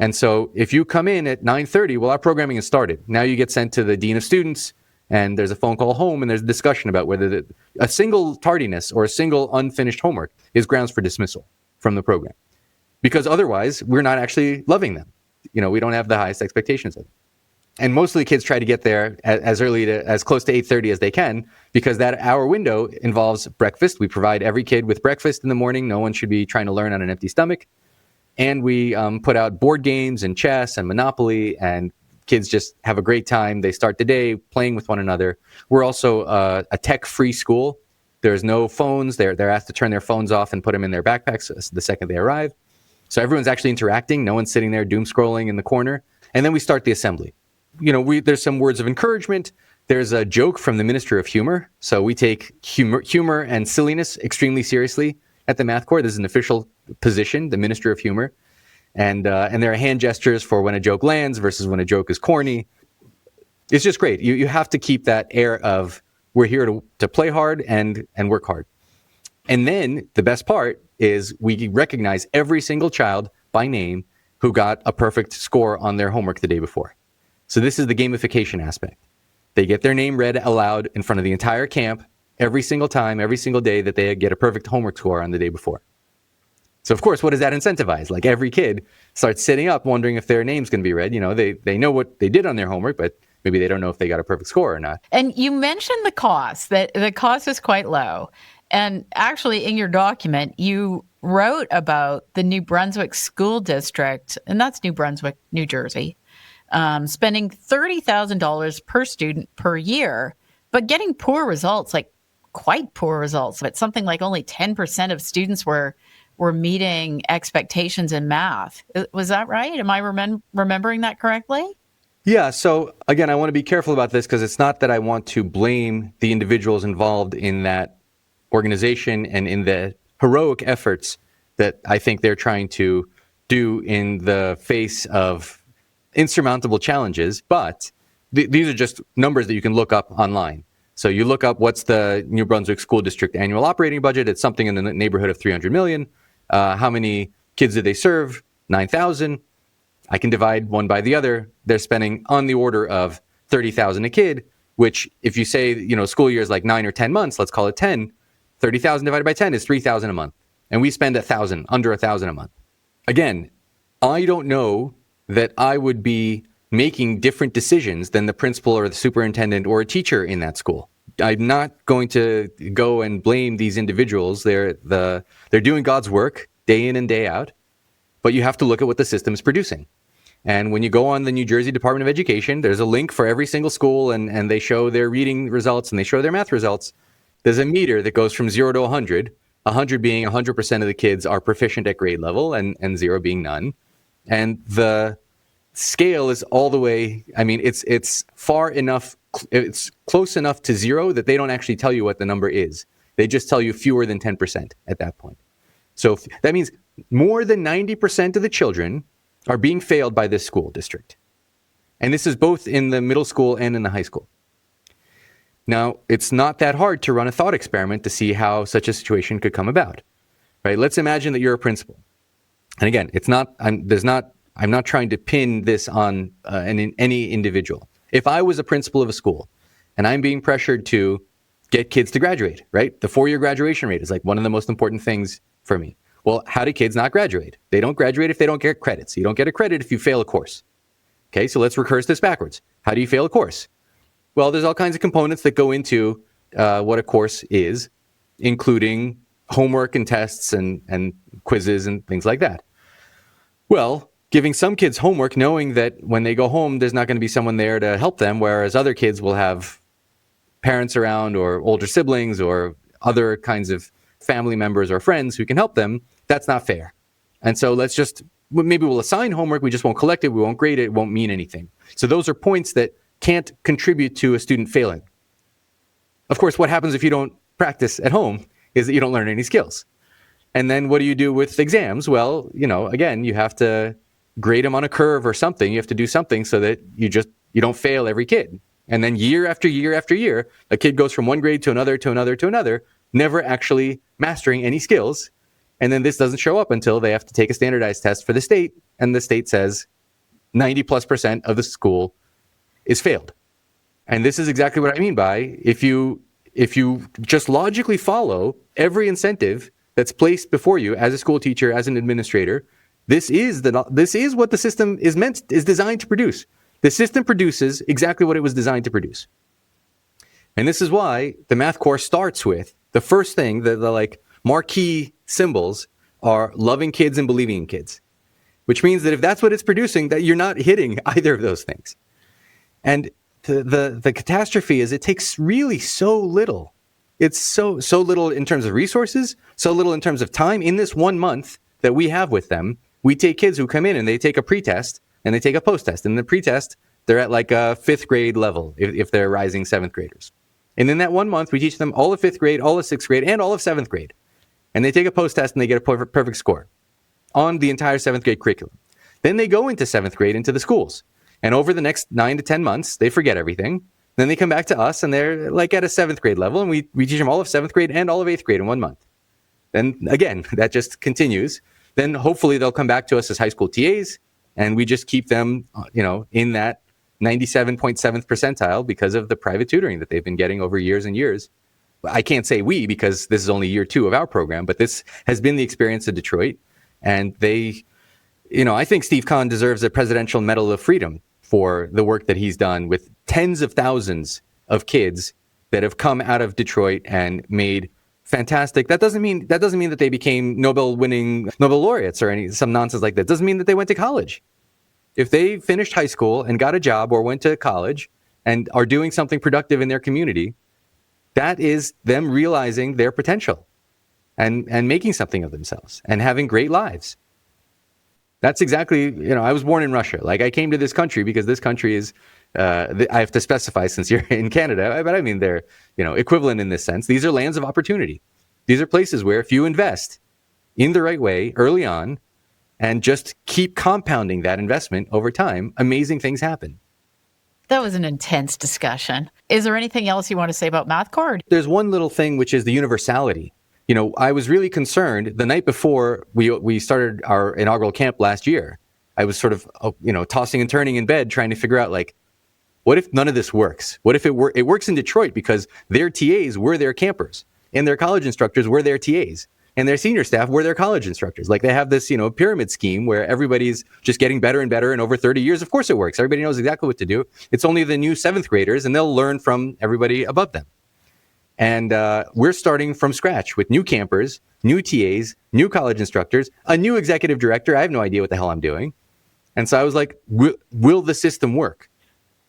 And so if you come in at 9:30, well, our programming has started. Now you get sent to the dean of students, and there's a phone call home, and there's a discussion about whether a single tardiness or a single unfinished homework is grounds for dismissal from the program. Because otherwise, we're not actually loving them. We don't have the highest expectations of them. And mostly kids try to get there as close to 8:30 as they can, because that hour window involves breakfast. We provide every kid with breakfast in the morning. No one should be trying to learn on an empty stomach. And we put out board games and chess and Monopoly, and kids just have a great time. They start the day playing with one another. We're also a tech-free school. There's no phones. They're asked to turn their phones off and put them in their backpacks the second they arrive. So everyone's actually interacting. No one's sitting there doom scrolling in the corner. And then we start the assembly. There's some words of encouragement. There's a joke from the Minister of Humor. So we take humor and silliness extremely seriously at the Math Corps. This is an official position, the Minister of Humor. And there are hand gestures for when a joke lands versus when a joke is corny. It's just great. You have to keep that air of we're here to play hard and work hard. And then the best part is we recognize every single child by name who got a perfect score on their homework the day before. So this is the gamification aspect. They get their name read aloud in front of the entire camp every single time, every single day that they get a perfect homework score on the day before. So of course, what does that incentivize? Like every kid starts sitting up wondering if their name's going to be read. They know what they did on their homework, but maybe they don't know if they got a perfect score or not. And you mentioned the cost, that the cost is quite low. And actually, in your document, you wrote about the New Brunswick School District, and that's New Brunswick, New Jersey, spending $30,000 per student per year, but getting poor results, like quite poor results. But something like only 10% of students were meeting expectations in math. Was that right? Am I remembering that correctly? Yeah. So again, I want to be careful about this because it's not that I want to blame the individuals involved in that organization and in the heroic efforts that I think they're trying to do in the face of insurmountable challenges. But these are just numbers that you can look up online. So you look up what's the New Brunswick School District annual operating budget. It's something in the neighborhood of $300 million. How many kids did they serve? 9,000. I can divide one by the other. They're spending on the order of $30,000 a kid, which if you say, school year is like 9 or 10 months, let's call it 10. 30,000 divided by 10 is 3,000 a month. And we spend under 1,000 a month. Again, I don't know that I would be making different decisions than the principal or the superintendent or a teacher in that school. I'm not going to go and blame these individuals. They're doing God's work day in and day out, but you have to look at what the system is producing. And when you go on the New Jersey Department of Education, there's a link for every single school, and they show their reading results and they show their math results. There's a meter that goes from 0 to 100, 100 being 100% of the kids are proficient at grade level and 0 being none. And the scale is all the way, it's far enough, it's close enough to 0 that they don't actually tell you what the number is. They just tell you fewer than 10% at that point. So that means more than 90% of the children are being failed by this school district. And this is both in the middle school and in the high school. Now, it's not that hard to run a thought experiment to see how such a situation could come about, right? Let's imagine that you're a principal. And again, I'm not trying to pin this on any individual. If I was a principal of a school and I'm being pressured to get kids to graduate, right? The 4-year graduation rate is like one of the most important things for me. Well, how do kids not graduate? They don't graduate if they don't get credits. You don't get a credit if you fail a course. Okay, so let's recurse this backwards. How do you fail a course? Well, there's all kinds of components that go into what a course is, including homework and tests and quizzes and things like that. Well, giving some kids homework knowing that when they go home, there's not going to be someone there to help them, whereas other kids will have parents around or older siblings or other kinds of family members or friends who can help them, that's not fair. And so maybe we'll assign homework, we just won't collect it, we won't grade it, it won't mean anything. So those are points that can't contribute to a student failing. Of course, what happens if you don't practice at home is that you don't learn any skills. And then what do you do with exams? Well, again, you have to grade them on a curve or something. You have to do something so that you don't fail every kid. And then year after year after year, a kid goes from one grade to another, to another, to another, never actually mastering any skills. And then this doesn't show up until they have to take a standardized test for the state. And the state says 90+% of the school is failed. And this is exactly what I mean by if you just logically follow every incentive that's placed before you as a school teacher, as an administrator, this is what the system is designed to produce. The system produces exactly what it was designed to produce. And this is why the math course starts with the first thing, the like marquee symbols are loving kids and believing in kids, which means that if that's what it's producing, that you're not hitting either of those things. And the catastrophe is it takes really so little. It's so little in terms of resources, so little in terms of time. In this 1 month that we have with them, we take kids who come in and they take a pretest and they take a post-test. And the pretest, they're at like a 5th grade level if they're rising 7th graders. And in that 1 month, we teach them all of 5th grade, all of 6th grade, and all of 7th grade. And they take a post-test and they get a perfect score on the entire 7th grade curriculum. Then they go into 7th grade into the schools. And over the next 9 to 10 months, they forget everything. Then they come back to us and they're like at a 7th grade level. And we teach them all of 7th grade and all of 8th grade in 1 month. Then again, that just continues. Then hopefully they'll come back to us as high school TAs. And we just keep them, in that 97.7th percentile because of the private tutoring that they've been getting over years and years. I can't say we because this is only year 2 of our program, but this has been the experience of Detroit. And they, I think Steve Kahn deserves a Presidential Medal of Freedom for the work that he's done with tens of thousands of kids that have come out of Detroit and made fantastic. That doesn't mean that they became Nobel laureates or some nonsense like that. It doesn't mean that they went to college. If they finished high school and got a job or went to college and are doing something productive in their community, that is them realizing their potential and making something of themselves and having great lives. That's exactly, I was born in Russia. Like I came to this country because this country is, I have to specify since you're in Canada, but I mean, they're, equivalent in this sense. These are lands of opportunity. These are places where if you invest in the right way early on and just keep compounding that investment over time, amazing things happen. That was an intense discussion. Is there anything else you want to say about MathCore? There's one little thing, which is the universality. I was really concerned the night before we started our inaugural camp last year. I was sort of, tossing and turning in bed trying to figure out, like, what if none of this works? What if it works in Detroit because their TAs were their campers and their college instructors were their TAs and their senior staff were their college instructors. Like they have this, pyramid scheme where everybody's just getting better and better. And over 30 years, of course it works. Everybody knows exactly what to do. It's only the new 7th graders and they'll learn from everybody above them. And we're starting from scratch with new campers, new TAs, new college instructors, a new executive director. I have no idea what the hell I'm doing. And so I was like, will the system work?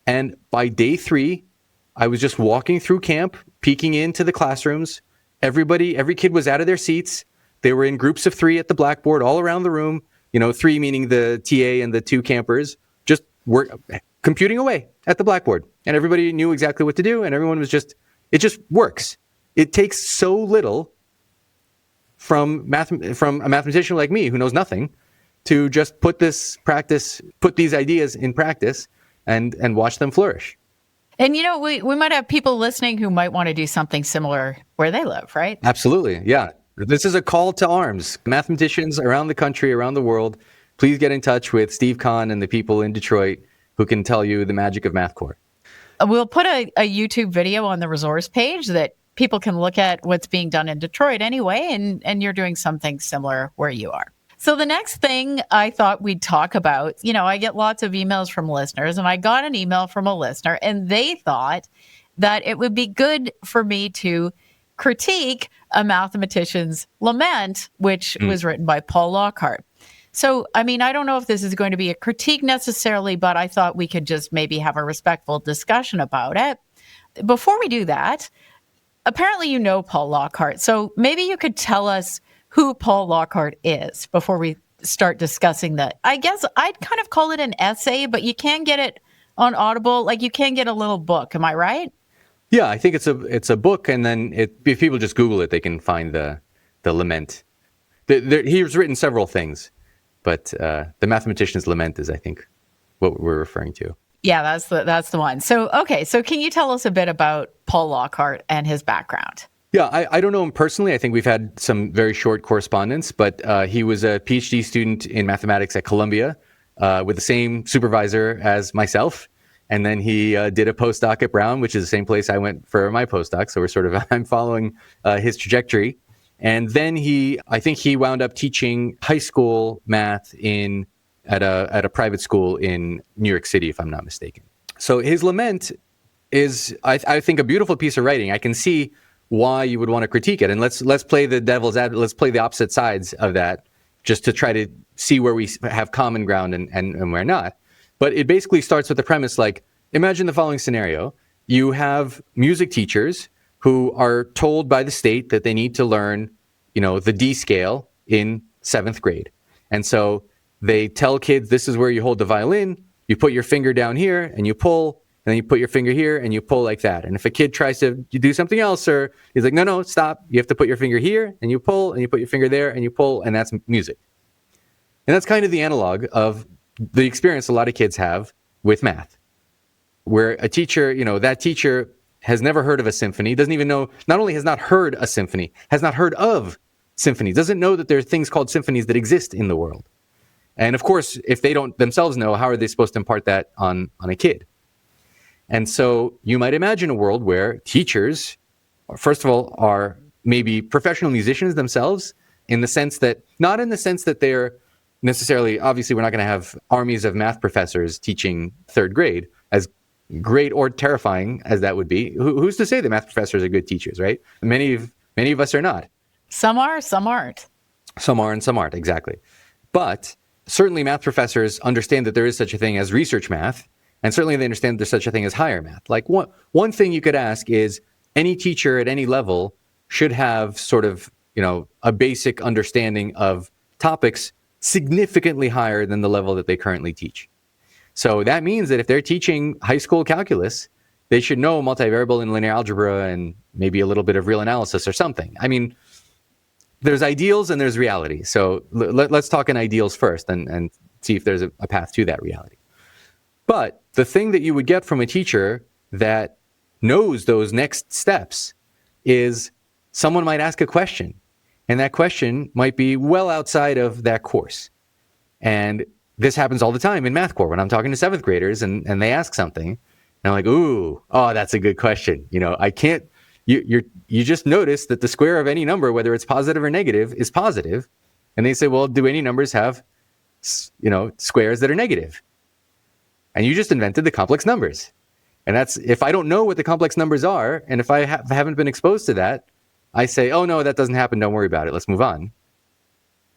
And by day 3, I was just walking through camp, peeking into the classrooms. Every kid was out of their seats. They were in groups of 3 at the blackboard all around the room. 3 meaning the TA and the 2 campers, just computing away at the blackboard. And everybody knew exactly what to do. And everyone was just... It just works. It takes so little from a mathematician like me who knows nothing to just put these ideas in practice and watch them flourish. And, we might have people listening who might want to do something similar where they live, right? Absolutely. Yeah. This is a call to arms. Mathematicians around the country, around the world, please get in touch with Steve Kahn and the people in Detroit who can tell you the magic of MathCore. We'll put a YouTube video on the resource page that people can look at what's being done in Detroit anyway, and you're doing something similar where you are. So the next thing I thought we'd talk about, I get lots of emails from listeners, and I got an email from a listener, and they thought that it would be good for me to critique a mathematician's Lament, which was written by Paul Lockhart. So, I don't know if this is going to be a critique necessarily, but I thought we could just maybe have a respectful discussion about it. Before we do that, apparently you know Paul Lockhart. So maybe you could tell us who Paul Lockhart is before we start discussing that. I guess I'd kind of call it an essay, but you can get it on Audible. Like you can get a little book. Am I right? Yeah, I think it's a book. And then if people just Google it, they can find the Lament. He's written several things. But the Mathematician's Lament is, I think, what we're referring to. Yeah, that's the one. So, okay. So can you tell us a bit about Paul Lockhart and his background? Yeah, I don't know him personally. I think we've had some very short correspondence, but he was a PhD student in mathematics at Columbia with the same supervisor as myself. And then he did a postdoc at Brown, which is the same place I went for my postdoc. So I'm following his trajectory. And then I think he wound up teaching high school math at a private school in New York City, if I'm not mistaken. So his Lament is, I think, a beautiful piece of writing. I can see why you would want to critique it. And let's play the devil's advocate. Let's play the opposite sides of that, just to try to see where we have common ground and where not. But it basically starts with the premise, like, imagine the following scenario. You have music teachers who are told by the state that they need to learn, the D scale in 7th grade. And so they tell kids, this is where you hold the violin, you put your finger down here and you pull, and then you put your finger here and you pull like that. And if a kid tries to do something else, or he's like, no, stop. You have to put your finger here and you pull, and you put your finger there and you pull, and that's music. And that's kind of the analog of the experience a lot of kids have with math, where a teacher, that teacher has never heard of a symphony, doesn't even know, not only has not heard a symphony, has not heard of symphonies, doesn't know that there are things called symphonies that exist in the world. And of course, if they don't themselves know, how are they supposed to impart that on a kid? And so you might imagine a world where teachers, first of all, are maybe professional musicians themselves, in the sense that, not in the sense that they're necessarily, obviously we're not going to have armies of math professors teaching 3rd grade, as great or terrifying as that would be. Who's to say that math professors are good teachers, right? Many of us are not. Some are, some aren't. Some are and some aren't, exactly. But certainly math professors understand that there is such a thing as research math, and certainly they understand there's such a thing as higher math. Like one thing you could ask is, any teacher at any level should have sort of, a basic understanding of topics significantly higher than the level that they currently teach. So that means that if they're teaching high school calculus, they should know multivariable and linear algebra and maybe a little bit of real analysis or something. I mean, there's ideals and there's reality. So let's talk in ideals first and see if there's a path to that reality. But the thing that you would get from a teacher that knows those next steps is someone might ask a question, and that question might be well outside of that course. And this happens all the time in math corps when I'm talking to 7th graders and they ask something, and I'm like, that's a good question. You just notice that the square of any number, whether it's positive or negative, is positive. And they say, well, do any numbers have, squares that are negative? And you just invented the complex numbers. And that's, if I don't know what the complex numbers are, and if I haven't been exposed to that, I say, oh no, that doesn't happen. Don't worry about it. Let's move on.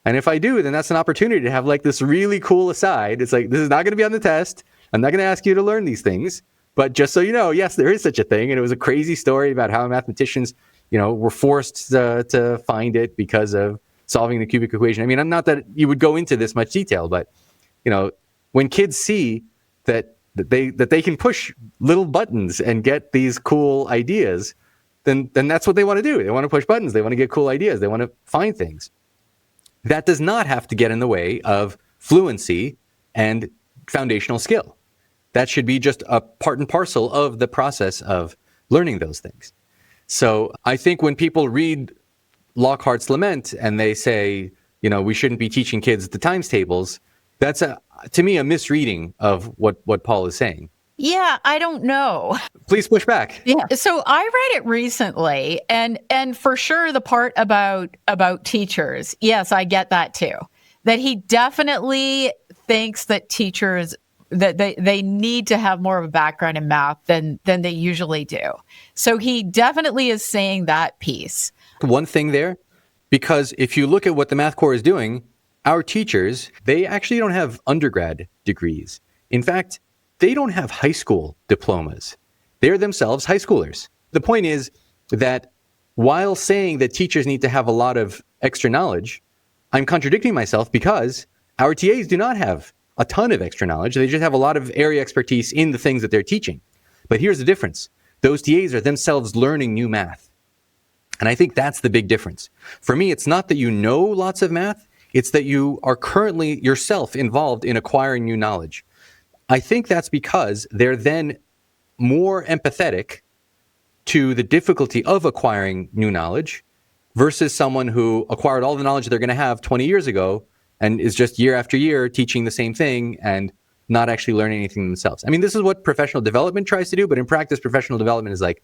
And if I do, then that's an opportunity to have like this really cool aside. It's like, this is not going to be on the test. I'm not going to ask you to learn these things. But just so you know, yes, there is such a thing. And it was a crazy story about how mathematicians, were forced to find it because of solving the cubic equation. I mean, I'm not that you would go into this much detail, but, when kids see that they can push little buttons and get these cool ideas, then that's what they want to do. They want to push buttons. They want to get cool ideas. They want to find things. That does not have to get in the way of fluency and foundational skill. That should be just a part and parcel of the process of learning those things. So I think when people read Lockhart's Lament and they say, we shouldn't be teaching kids the times tables, that's to me a misreading of what Paul is saying. Yeah, I don't know. Please push back. Yeah. So I read it recently, and for sure the part about teachers, yes, I get that too. That he definitely thinks that teachers, that they need to have more of a background in math than they usually do. So he definitely is saying that piece. One thing there, because if you look at what the Math Corps is doing, our teachers, they actually don't have undergrad degrees. In fact, they don't have high school diplomas. They're themselves high schoolers. The point is that while saying that teachers need to have a lot of extra knowledge, I'm contradicting myself, because our TAs do not have a ton of extra knowledge. They just have a lot of area expertise in the things that they're teaching. But here's the difference. Those TAs are themselves learning new math. And I think that's the big difference. For me, it's not that you know lots of math. It's that you are currently yourself involved in acquiring new knowledge. I think that's because they're then more empathetic to the difficulty of acquiring new knowledge versus someone who acquired all the knowledge they're going to have 20 years ago and is just year after year teaching the same thing and not actually learning anything themselves. I mean, this is what professional development tries to do, but in practice, professional development is like,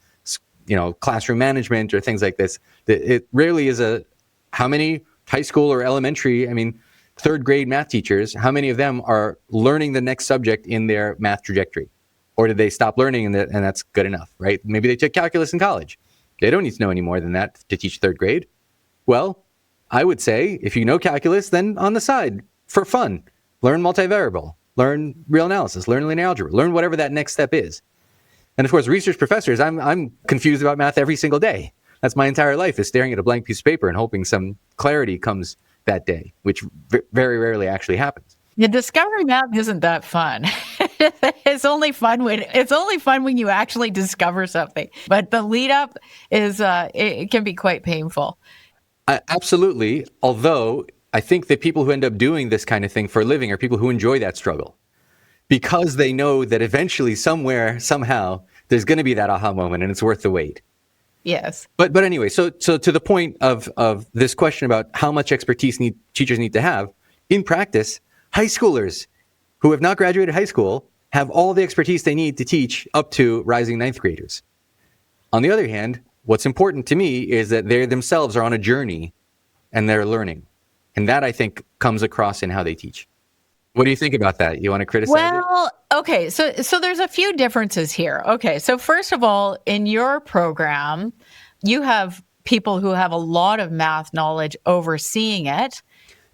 classroom management or things like this. It rarely is how many high school or elementary, third grade math teachers, how many of them are learning the next subject in their math trajectory? Or did they stop learning and that's good enough, right? Maybe they took calculus in college. They don't need to know any more than that to teach third grade. Well, I would say if you know calculus, then on the side, for fun, learn multivariable, learn real analysis, learn linear algebra, learn whatever that next step is. And of course, research professors, I'm confused about math every single day. That's my entire life, is staring at a blank piece of paper and hoping some clarity comes that day, which very rarely actually happens. Yeah, discovering math isn't that fun. It's only fun when you actually discover something. But the lead up is it can be quite painful. Absolutely. Although I think that people who end up doing this kind of thing for a living are people who enjoy that struggle, because they know that eventually, somewhere, somehow, there's going to be that aha moment, and it's worth the wait. Yes. But anyway, so to the point of this question about how much expertise teachers need to have, in practice, high schoolers who have not graduated high school have all the expertise they need to teach up to rising ninth graders. On the other hand, what's important to me is that they themselves are on a journey and they're learning. And that, I think, comes across in how they teach. What do you think about that? You want to criticize it? Well, okay. So there's a few differences here. Okay. So first of all, in your program, you have people who have a lot of math knowledge overseeing it.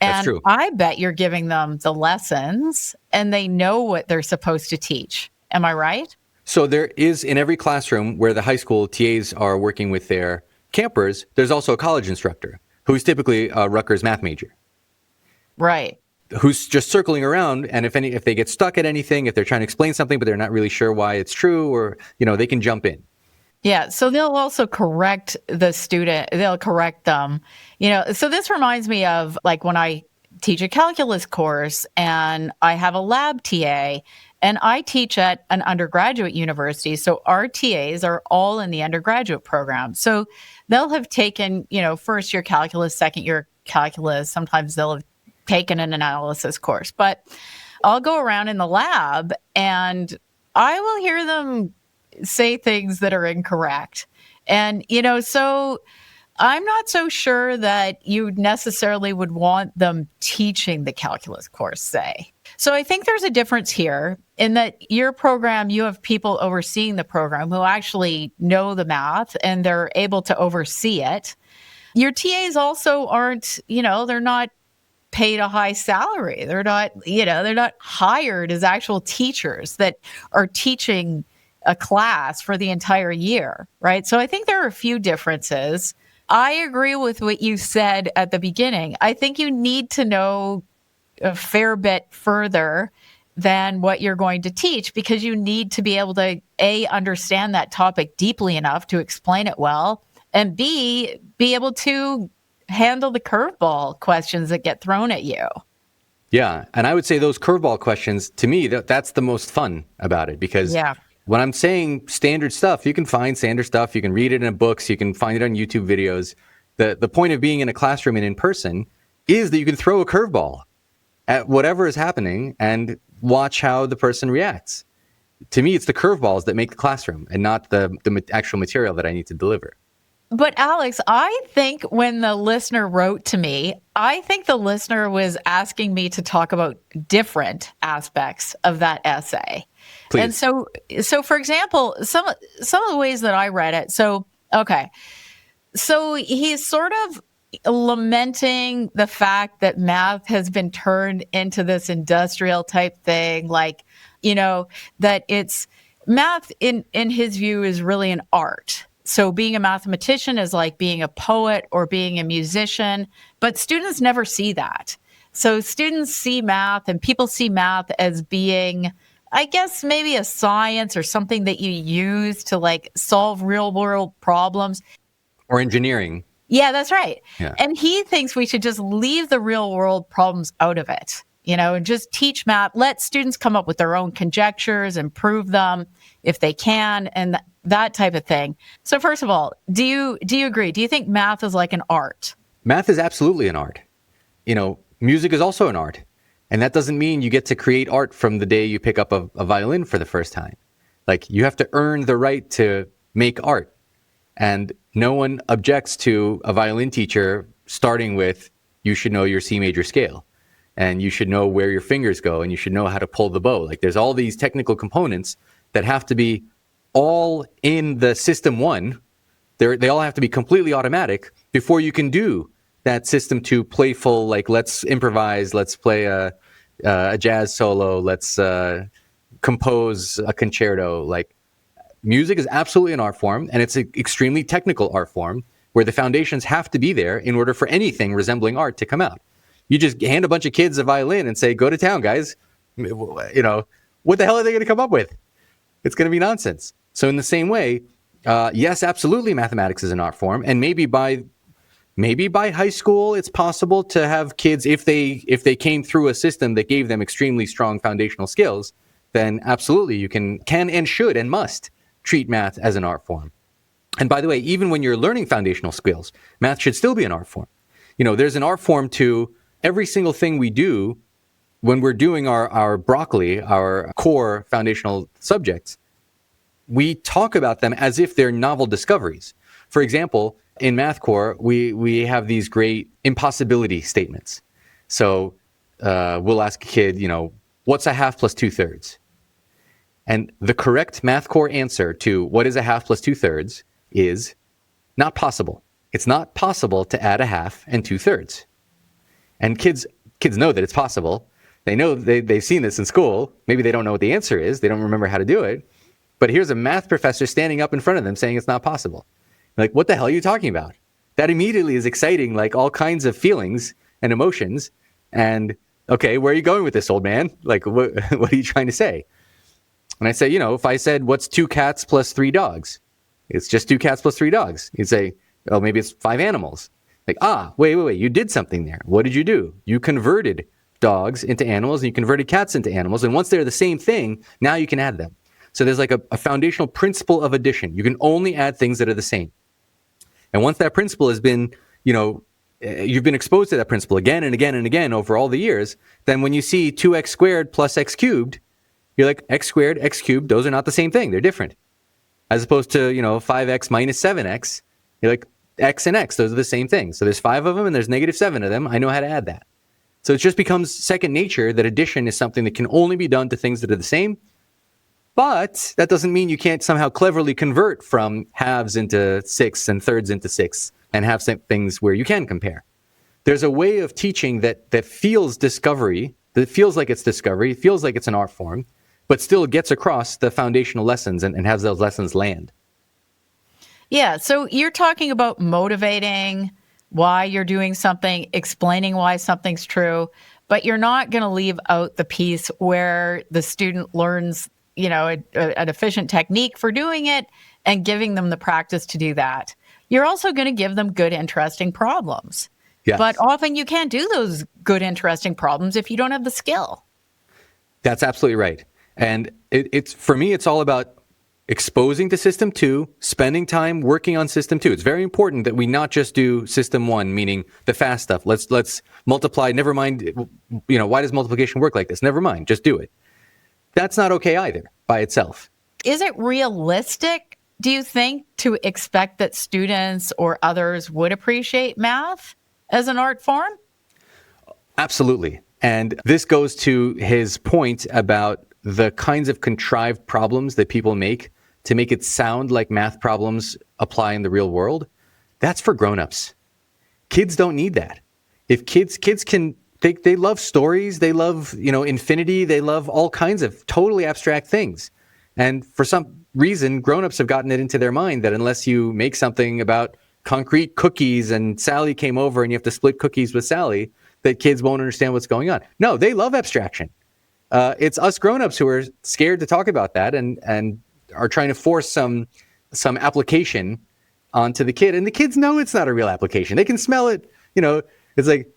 And That's true. I bet you're giving them the lessons and they know what they're supposed to teach. Am I right? So there is, in every classroom where the high school TAs are working with their campers, there's also a college instructor who's typically a Rutgers math major. Right. Who's just circling around, and if they get stuck at anything, if they're trying to explain something but they're not really sure why it's true, or they can jump in. Yeah, so they'll also correct the student. They'll correct them. So this reminds me of like when I teach a calculus course and I have a lab TA and I teach at an undergraduate university. So our TAs are all in the undergraduate program. So they'll have taken, first year calculus, second year calculus. Sometimes they'll have taken an analysis course, but I'll go around in the lab and I will hear them say things that are incorrect. And, so I'm not so sure that you necessarily would want them teaching the calculus course, say. So I think there's a difference here in that your program, you have people overseeing the program who actually know the math and they're able to oversee it. Your TAs also aren't, they're not paid a high salary. They're not hired as actual teachers that are teaching a class for the entire year, right? So I think there are a few differences. I agree with what you said at the beginning. I think you need to know a fair bit further than what you're going to teach because you need to be able to, A, understand that topic deeply enough to explain it well, and B, be able to handle the curveball questions that get thrown at you. Yeah, and I would say those curveball questions, to me, that's the most fun about it because when I'm saying standard stuff, you can find standard stuff, you can read it in books, you can find it on YouTube videos. The point of being in a classroom and in person is that you can throw a curveball at whatever is happening and watch how the person reacts. To me, it's the curveballs that make the classroom and not the actual material that I need to deliver. But Alex, I think when the listener wrote to me, I think the listener was asking me to talk about different aspects of that essay. Please. And so for example, some of the ways that I read it. So he's sort of lamenting the fact that math has been turned into this industrial type thing, like, that it's math in his view is really an art. So being a mathematician is like being a poet or being a musician, but students never see that. So students see math and people see math as being, I guess, maybe a science or something that you use to like solve real world problems. Or engineering. Yeah, that's right. Yeah. And he thinks we should just leave the real world problems out of it, and just teach math. Let students come up with their own conjectures and prove them if they can, and that type of thing. So first of all, do you agree? Do you think math is like an art? Math is absolutely an art. Music is also an art. And that doesn't mean you get to create art from the day you pick up a violin for the first time. Like, you have to earn the right to make art. And no one objects to a violin teacher starting with, you should know your C major scale, and you should know where your fingers go, and you should know how to pull the bow. Like, there's all these technical components that have to be all in the system one. They all have to be completely automatic before you can do that system two playful, like, let's improvise, let's play a jazz solo, let's compose a concerto. Like, music is absolutely an art form, and it's an extremely technical art form where the foundations have to be there in order for anything resembling art to come out. You just hand a bunch of kids a violin and say, go to town, guys. What the hell are they going to come up with? It's going to be nonsense. So in the same way, yes, absolutely, mathematics is an art form, and maybe by high school, it's possible to have kids, if they came through a system that gave them extremely strong foundational skills, then absolutely you can and should and must treat math as an art form. And by the way, even when you're learning foundational skills, math should still be an art form. There's an art form to every single thing we do when we're doing our broccoli, our core foundational subjects. We talk about them as if they're novel discoveries. For example, in Math Core, we have these great impossibility statements. So we'll ask a kid, what's a half plus 2/3? And the correct Math Core answer to what is a half plus 2/3 is not possible. It's not possible to add a half and 2/3. And kids know that it's possible. They know they've seen this in school. Maybe they don't know what the answer is. They don't remember how to do it. But here's a math professor standing up in front of them saying it's not possible. Like, what the hell are you talking about? That immediately is exciting, like, all kinds of feelings and emotions. And, okay, where are you going with this, old man? Like, what are you trying to say? And I say, if I said, what's 2 cats plus 3 dogs? It's just 2 cats plus 3 dogs. You'd say, oh, maybe it's 5 animals. Like, wait, you did something there. What did you do? You converted dogs into animals, and you converted cats into animals. And once they're the same thing, now you can add them. So there's like a foundational principle of addition. You can only add things that are the same. And once that principle has been, you've been exposed to that principle again and again and again over all the years, then when you see 2x squared plus x cubed, you're like, x squared, x cubed, those are not the same thing. They're different. As opposed to, 5x minus 7x, you're like, x and x, those are the same thing. So there's 5 of them and there's -7 of them. I know how to add that. So it just becomes second nature that addition is something that can only be done to things that are the same. But that doesn't mean you can't somehow cleverly convert from halves into 6 and thirds into 6 and have some things where you can compare. There's a way of teaching that feels discovery, that feels like it's discovery, feels like it's an art form, but still gets across the foundational lessons and has those lessons land. Yeah, so you're talking about motivating why you're doing something, explaining why something's true, but you're not going to leave out the piece where the student learns an efficient technique for doing it and giving them the practice to do that. You're also going to give them good, interesting problems. Yes. But often you can't do those good, interesting problems if you don't have the skill. That's absolutely right. And it's for me, it's all about exposing to system 2, spending time working on system 2. It's very important that we not just do system 1, meaning the fast stuff. Let's multiply. Never mind, why does multiplication work like this? Never mind, just do it. That's not okay either by itself. Is it realistic, do you think, to expect that students or others would appreciate math as an art form? Absolutely. And this goes to his point about the kinds of contrived problems that people make to make it sound like math problems apply in the real world. That's for grown-ups. Kids don't need that. If kids can... They love stories, they love, infinity, they love all kinds of totally abstract things. And for some reason, grown-ups have gotten it into their mind that unless you make something about concrete cookies and Sally came over and you have to split cookies with Sally, that kids won't understand what's going on. No, they love abstraction. It's us grown-ups who are scared to talk about that and are trying to force some application onto the kid, and the kids know it's not a real application. They can smell it. It's like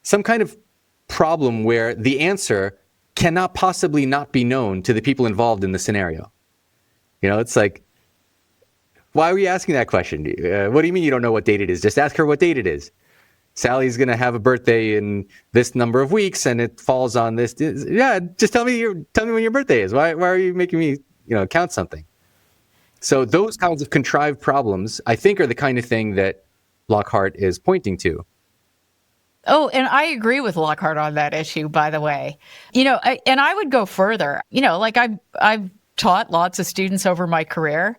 some kind of problem where the answer cannot possibly not be known to the people involved in the scenario. It's like, why are you asking that question? What do you mean you don't know what date it is? Just ask her what date it is. Sally's going to have a birthday in this number of weeks, and it falls on this. Yeah, just tell me when your birthday is. Why are you making me, count something? So those kinds of contrived problems, I think, are the kind of thing that Lockhart is pointing to. Oh, and I agree with Lockhart on that issue, by the way. And I would go further. Like I've taught lots of students over my career.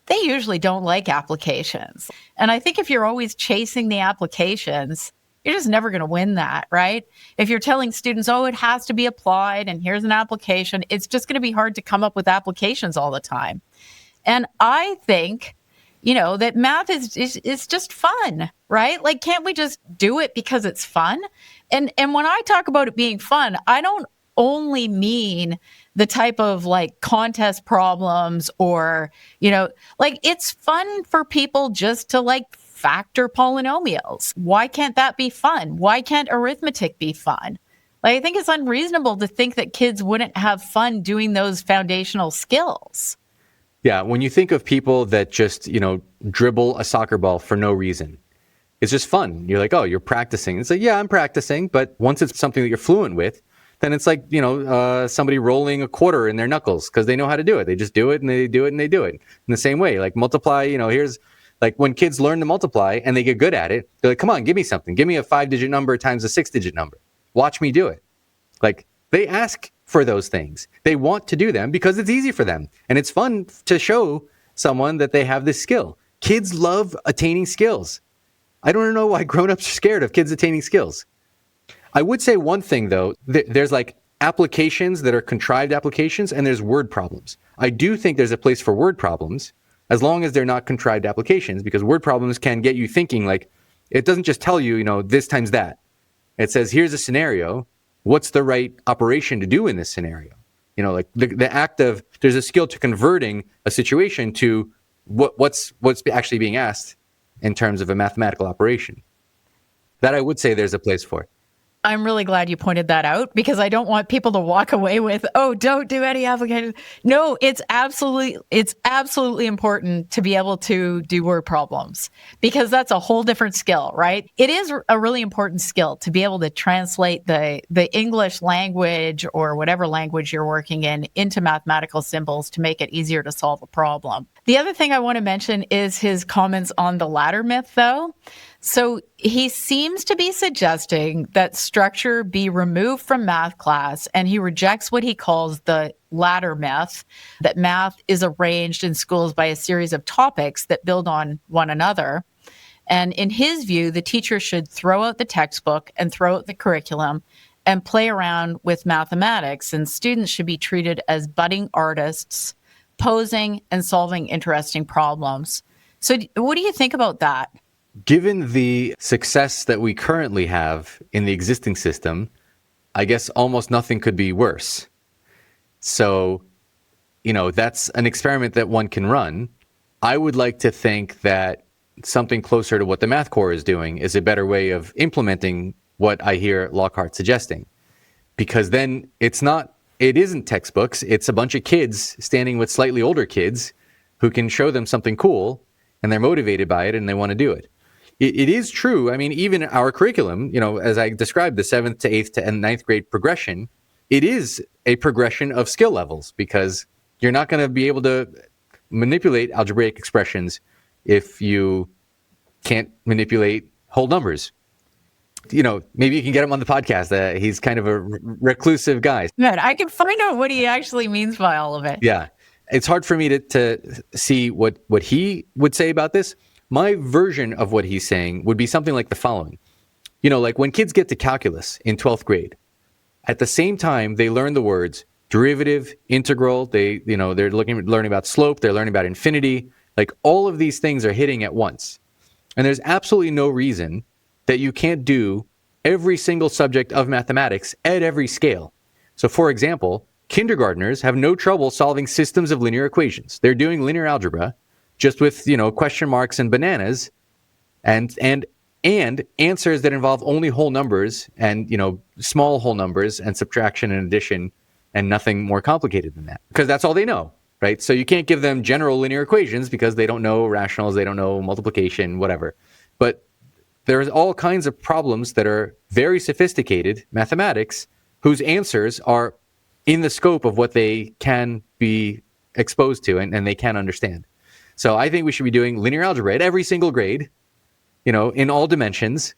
They usually don't like applications. And I think if you're always chasing the applications, you're just never going to win that, right? If you're telling students, it has to be applied and here's an application, it's just going to be hard to come up with applications all the time. And I think, that math is just fun, right? Like, can't we just do it because it's fun? And when I talk about it being fun, I don't only mean the type of like contest problems or, it's fun for people just to like factor polynomials. Why can't that be fun? Why can't arithmetic be fun? Like, I think it's unreasonable to think that kids wouldn't have fun doing those foundational skills. Yeah, when you think of people that just, dribble a soccer ball for no reason, it's just fun. You're like, oh, you're practicing. It's like, yeah, I'm practicing. But once it's something that you're fluent with, then it's like, somebody rolling a quarter in their knuckles because they know how to do it. They just do it and they do it and they do it. In the same way, like multiply, here's like when kids learn to multiply and they get good at it, they're like, come on, give me something. Give me a 5-digit number times a 6-digit number. Watch me do it. Like, they ask for those things. They want to do them because it's easy for them. And it's fun to show someone that they have this skill. Kids love attaining skills. I don't know why grown-ups are scared of kids attaining skills. I would say one thing, though. There's like applications that are contrived applications, and there's word problems. I do think there's a place for word problems, as long as they're not contrived applications, because word problems can get you thinking. Like, it doesn't just tell you, this times that. It says, here's a scenario. What's the right operation to do in this scenario? Like the act of, there's a skill to converting a situation to what's actually being asked in terms of a mathematical operation. That I would say there's a place for. I'm really glad you pointed that out because I don't want people to walk away with, don't do any application. No, it's absolutely important to be able to do word problems because that's a whole different skill, right? It is a really important skill to be able to translate the English language or whatever language you're working in into mathematical symbols to make it easier to solve a problem. The other thing I want to mention is his comments on the ladder myth, though. So he seems to be suggesting that structure be removed from math class, and he rejects what he calls the ladder myth, that math is arranged in schools by a series of topics that build on one another. And in his view, the teacher should throw out the textbook and throw out the curriculum and play around with mathematics, and students should be treated as budding artists, posing and solving interesting problems. So what do you think about that? Given the success that we currently have in the existing system, I guess almost nothing could be worse. So, that's an experiment that one can run. I would like to think that something closer to what the Math Corps is doing is a better way of implementing what I hear Lockhart suggesting. Because then it isn't textbooks, it's a bunch of kids standing with slightly older kids who can show them something cool and they're motivated by it and they want to do it. It is true. I mean, even our curriculum, as I described, the 7th to 8th and 9th grade progression, it is a progression of skill levels because you're not going to be able to manipulate algebraic expressions if you can't manipulate whole numbers. Maybe you can get him on the podcast. He's kind of a reclusive guy. Good. I can find out what he actually means by all of it. Yeah. It's hard for me to see what he would say about this. My version of what he's saying would be something like the following. Like when kids get to calculus in 12th grade, at the same time, they learn the words derivative, integral, they're learning about slope, they're learning about infinity. Like all of these things are hitting at once. And there's absolutely no reason that you can't do every single subject of mathematics at every scale. So for example, kindergartners have no trouble solving systems of linear equations. They're doing linear algebra. just with, question marks and bananas and answers that involve only whole numbers and, small whole numbers and subtraction and addition and nothing more complicated than that, because that's all they know, right? So you can't give them general linear equations because they don't know rationals, they don't know multiplication, whatever. But there's all kinds of problems that are very sophisticated mathematics whose answers are in the scope of what they can be exposed to and they can understand. So I think we should be doing linear algebra at every single grade, in all dimensions,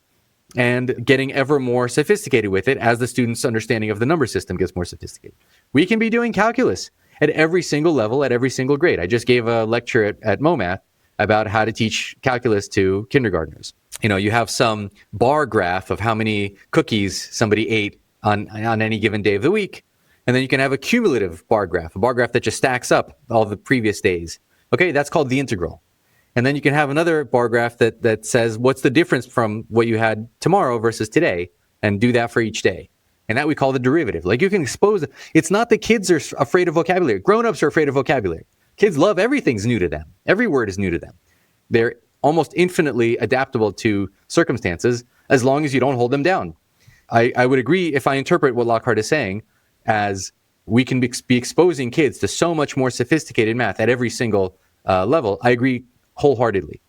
and getting ever more sophisticated with it as the student's understanding of the number system gets more sophisticated. We can be doing calculus at every single level, at every single grade. I just gave a lecture at MoMath about how to teach calculus to kindergartners. You have some bar graph of how many cookies somebody ate on any given day of the week, and then you can have a cumulative bar graph, a bar graph that just stacks up all the previous days. Okay, that's called the integral. And then you can have another bar graph that says what's the difference from what you had tomorrow versus today, and do that for each day. And that we call the derivative. Like, you can expose, it's not that kids are afraid of vocabulary. Grown-ups are afraid of vocabulary. Kids love everything's new to them. Every word is new to them. They're almost infinitely adaptable to circumstances as long as you don't hold them down. I would agree if I interpret what Lockhart is saying as we can be exposing kids to so much more sophisticated math at every single level. I agree wholeheartedly.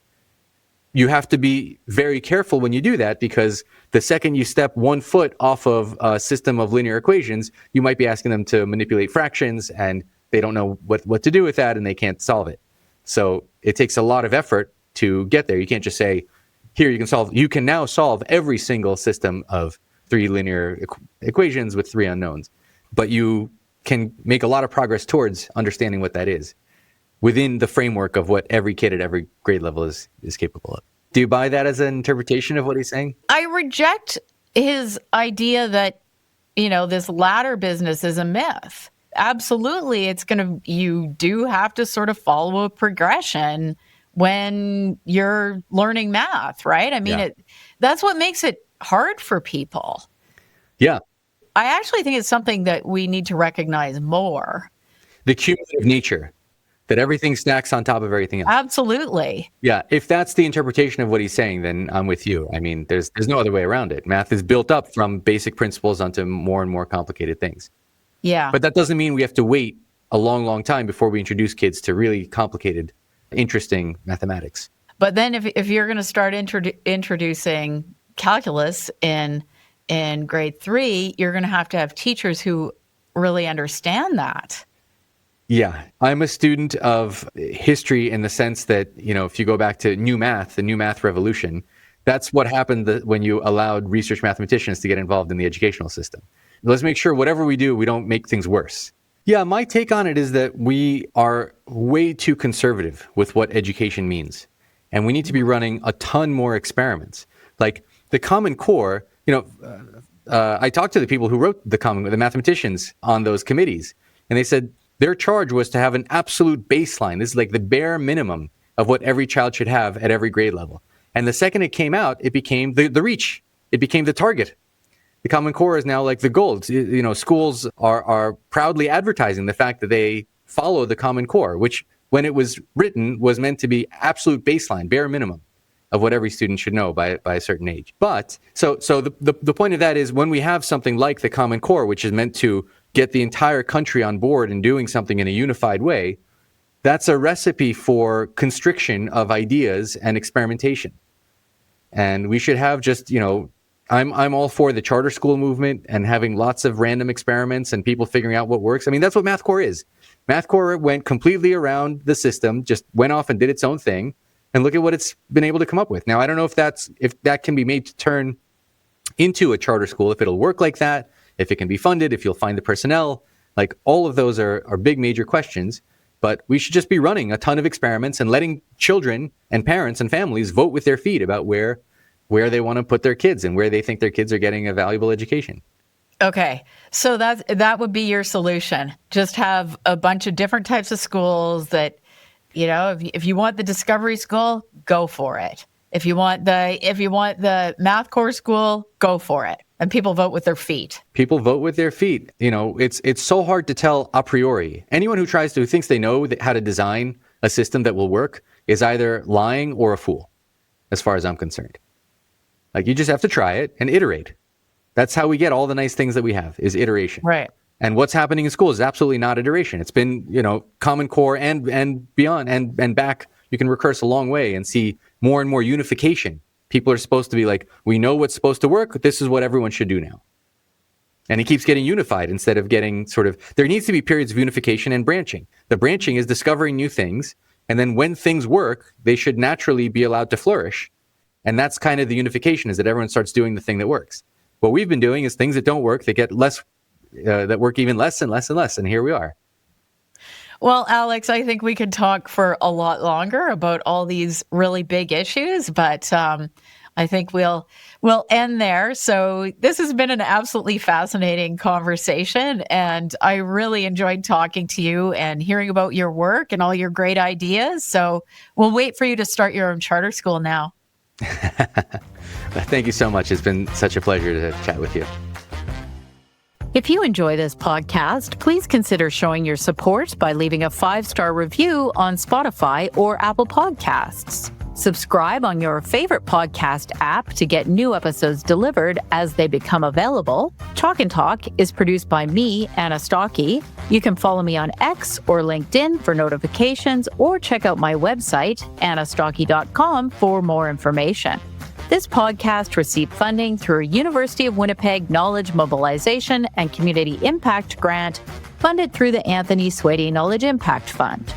You have to be very careful when you do that, because the second you step 1 foot off of a system of linear equations, you might be asking them to manipulate fractions, and they don't know what to do with that, and they can't solve it. So it takes a lot of effort to get there. You can't just say, here, you can now solve every single system of 3 linear equations with 3 unknowns. But you can make a lot of progress towards understanding what that is within the framework of what every kid at every grade level is capable of. Do you buy that as an interpretation of what he's saying? I reject his idea that, this ladder business is a myth. Absolutely, you do have to sort of follow a progression when you're learning math, right? I mean, that's what makes it hard for people. Yeah. I actually think it's something that we need to recognize more. The cumulative nature, that everything stacks on top of everything else. Absolutely. Yeah, if that's the interpretation of what he's saying, then I'm with you. I mean, there's no other way around it. Math is built up from basic principles onto more and more complicated things. Yeah. But that doesn't mean we have to wait a long, long time before we introduce kids to really complicated, interesting mathematics. But then if you're going to start introducing calculus in grade 3, you're going to have teachers who really understand that. Yeah, I'm a student of history in the sense that, if you go back to the new math revolution, that's what happened when you allowed research mathematicians to get involved in the educational system. Let's make sure whatever we do, we don't make things worse. Yeah, my take on it is that we are way too conservative with what education means. And we need to be running a ton more experiments. Like the Common Core, I talked to the people who wrote the mathematicians on those committees, and they said, their charge was to have an absolute baseline. This is like the bare minimum of what every child should have at every grade level. And the second it came out, it became the reach. It became the target. The Common Core is now like the goal. Schools are proudly advertising the fact that they follow the Common Core, which when it was written was meant to be absolute baseline, bare minimum of what every student should know by a certain age. But so the point of that is when we have something like the Common Core, which is meant to get the entire country on board and doing something in a unified way, that's a recipe for constriction of ideas and experimentation. And we should have just, I'm all for the charter school movement and having lots of random experiments and people figuring out what works. I mean, that's what Math Core is. Math Core went completely around the system, just went off and did its own thing, and look at what it's been able to come up with. Now, I don't know if that can be made to turn into a charter school, if it'll work like that, if it can be funded, if you'll find the personnel. Like, all of those are big, major questions. But we should just be running a ton of experiments and letting children and parents and families vote with their feet about where they want to put their kids and where they think their kids are getting a valuable education. Okay. So that would be your solution. Just have a bunch of different types of schools that, if you want the Discovery School, go for it. If you want the Math Core School, go for it. And people vote with their feet. People vote with their feet. It's so hard to tell a priori. Anyone who thinks they know how to design a system that will work, is either lying or a fool, as far as I'm concerned. Like, you just have to try it and iterate. That's how we get all the nice things that we have, is iteration. Right. And what's happening in school is absolutely not iteration. It's been, Common Core and beyond and back. You can recurse a long way and see more and more unification. People are supposed to be like, we know what's supposed to work. This is what everyone should do now. And it keeps getting unified instead of getting there needs to be periods of unification and branching. The branching is discovering new things. And then when things work, they should naturally be allowed to flourish. And that's kind of the unification, is that everyone starts doing the thing that works. What we've been doing is things that don't work, they get less, that work even less and less and less. And here we are. Well, Alex, I think we could talk for a lot longer about all these really big issues, but I think we'll end there. So this has been an absolutely fascinating conversation, and I really enjoyed talking to you and hearing about your work and all your great ideas. So we'll wait for you to start your own charter school now. Thank you so much. It's been such a pleasure to chat with you. If you enjoy this podcast, please consider showing your support by leaving a 5-star review on Spotify or Apple Podcasts. Subscribe on your favorite podcast app to get new episodes delivered as they become available. Chalk and Talk is produced by me, Anna Stokke. You can follow me on X or LinkedIn for notifications, or check out my website, annastokke.com, for more information. This podcast received funding through a University of Winnipeg Knowledge Mobilization and Community Impact Grant funded through the Anthony Sweaty Knowledge Impact Fund.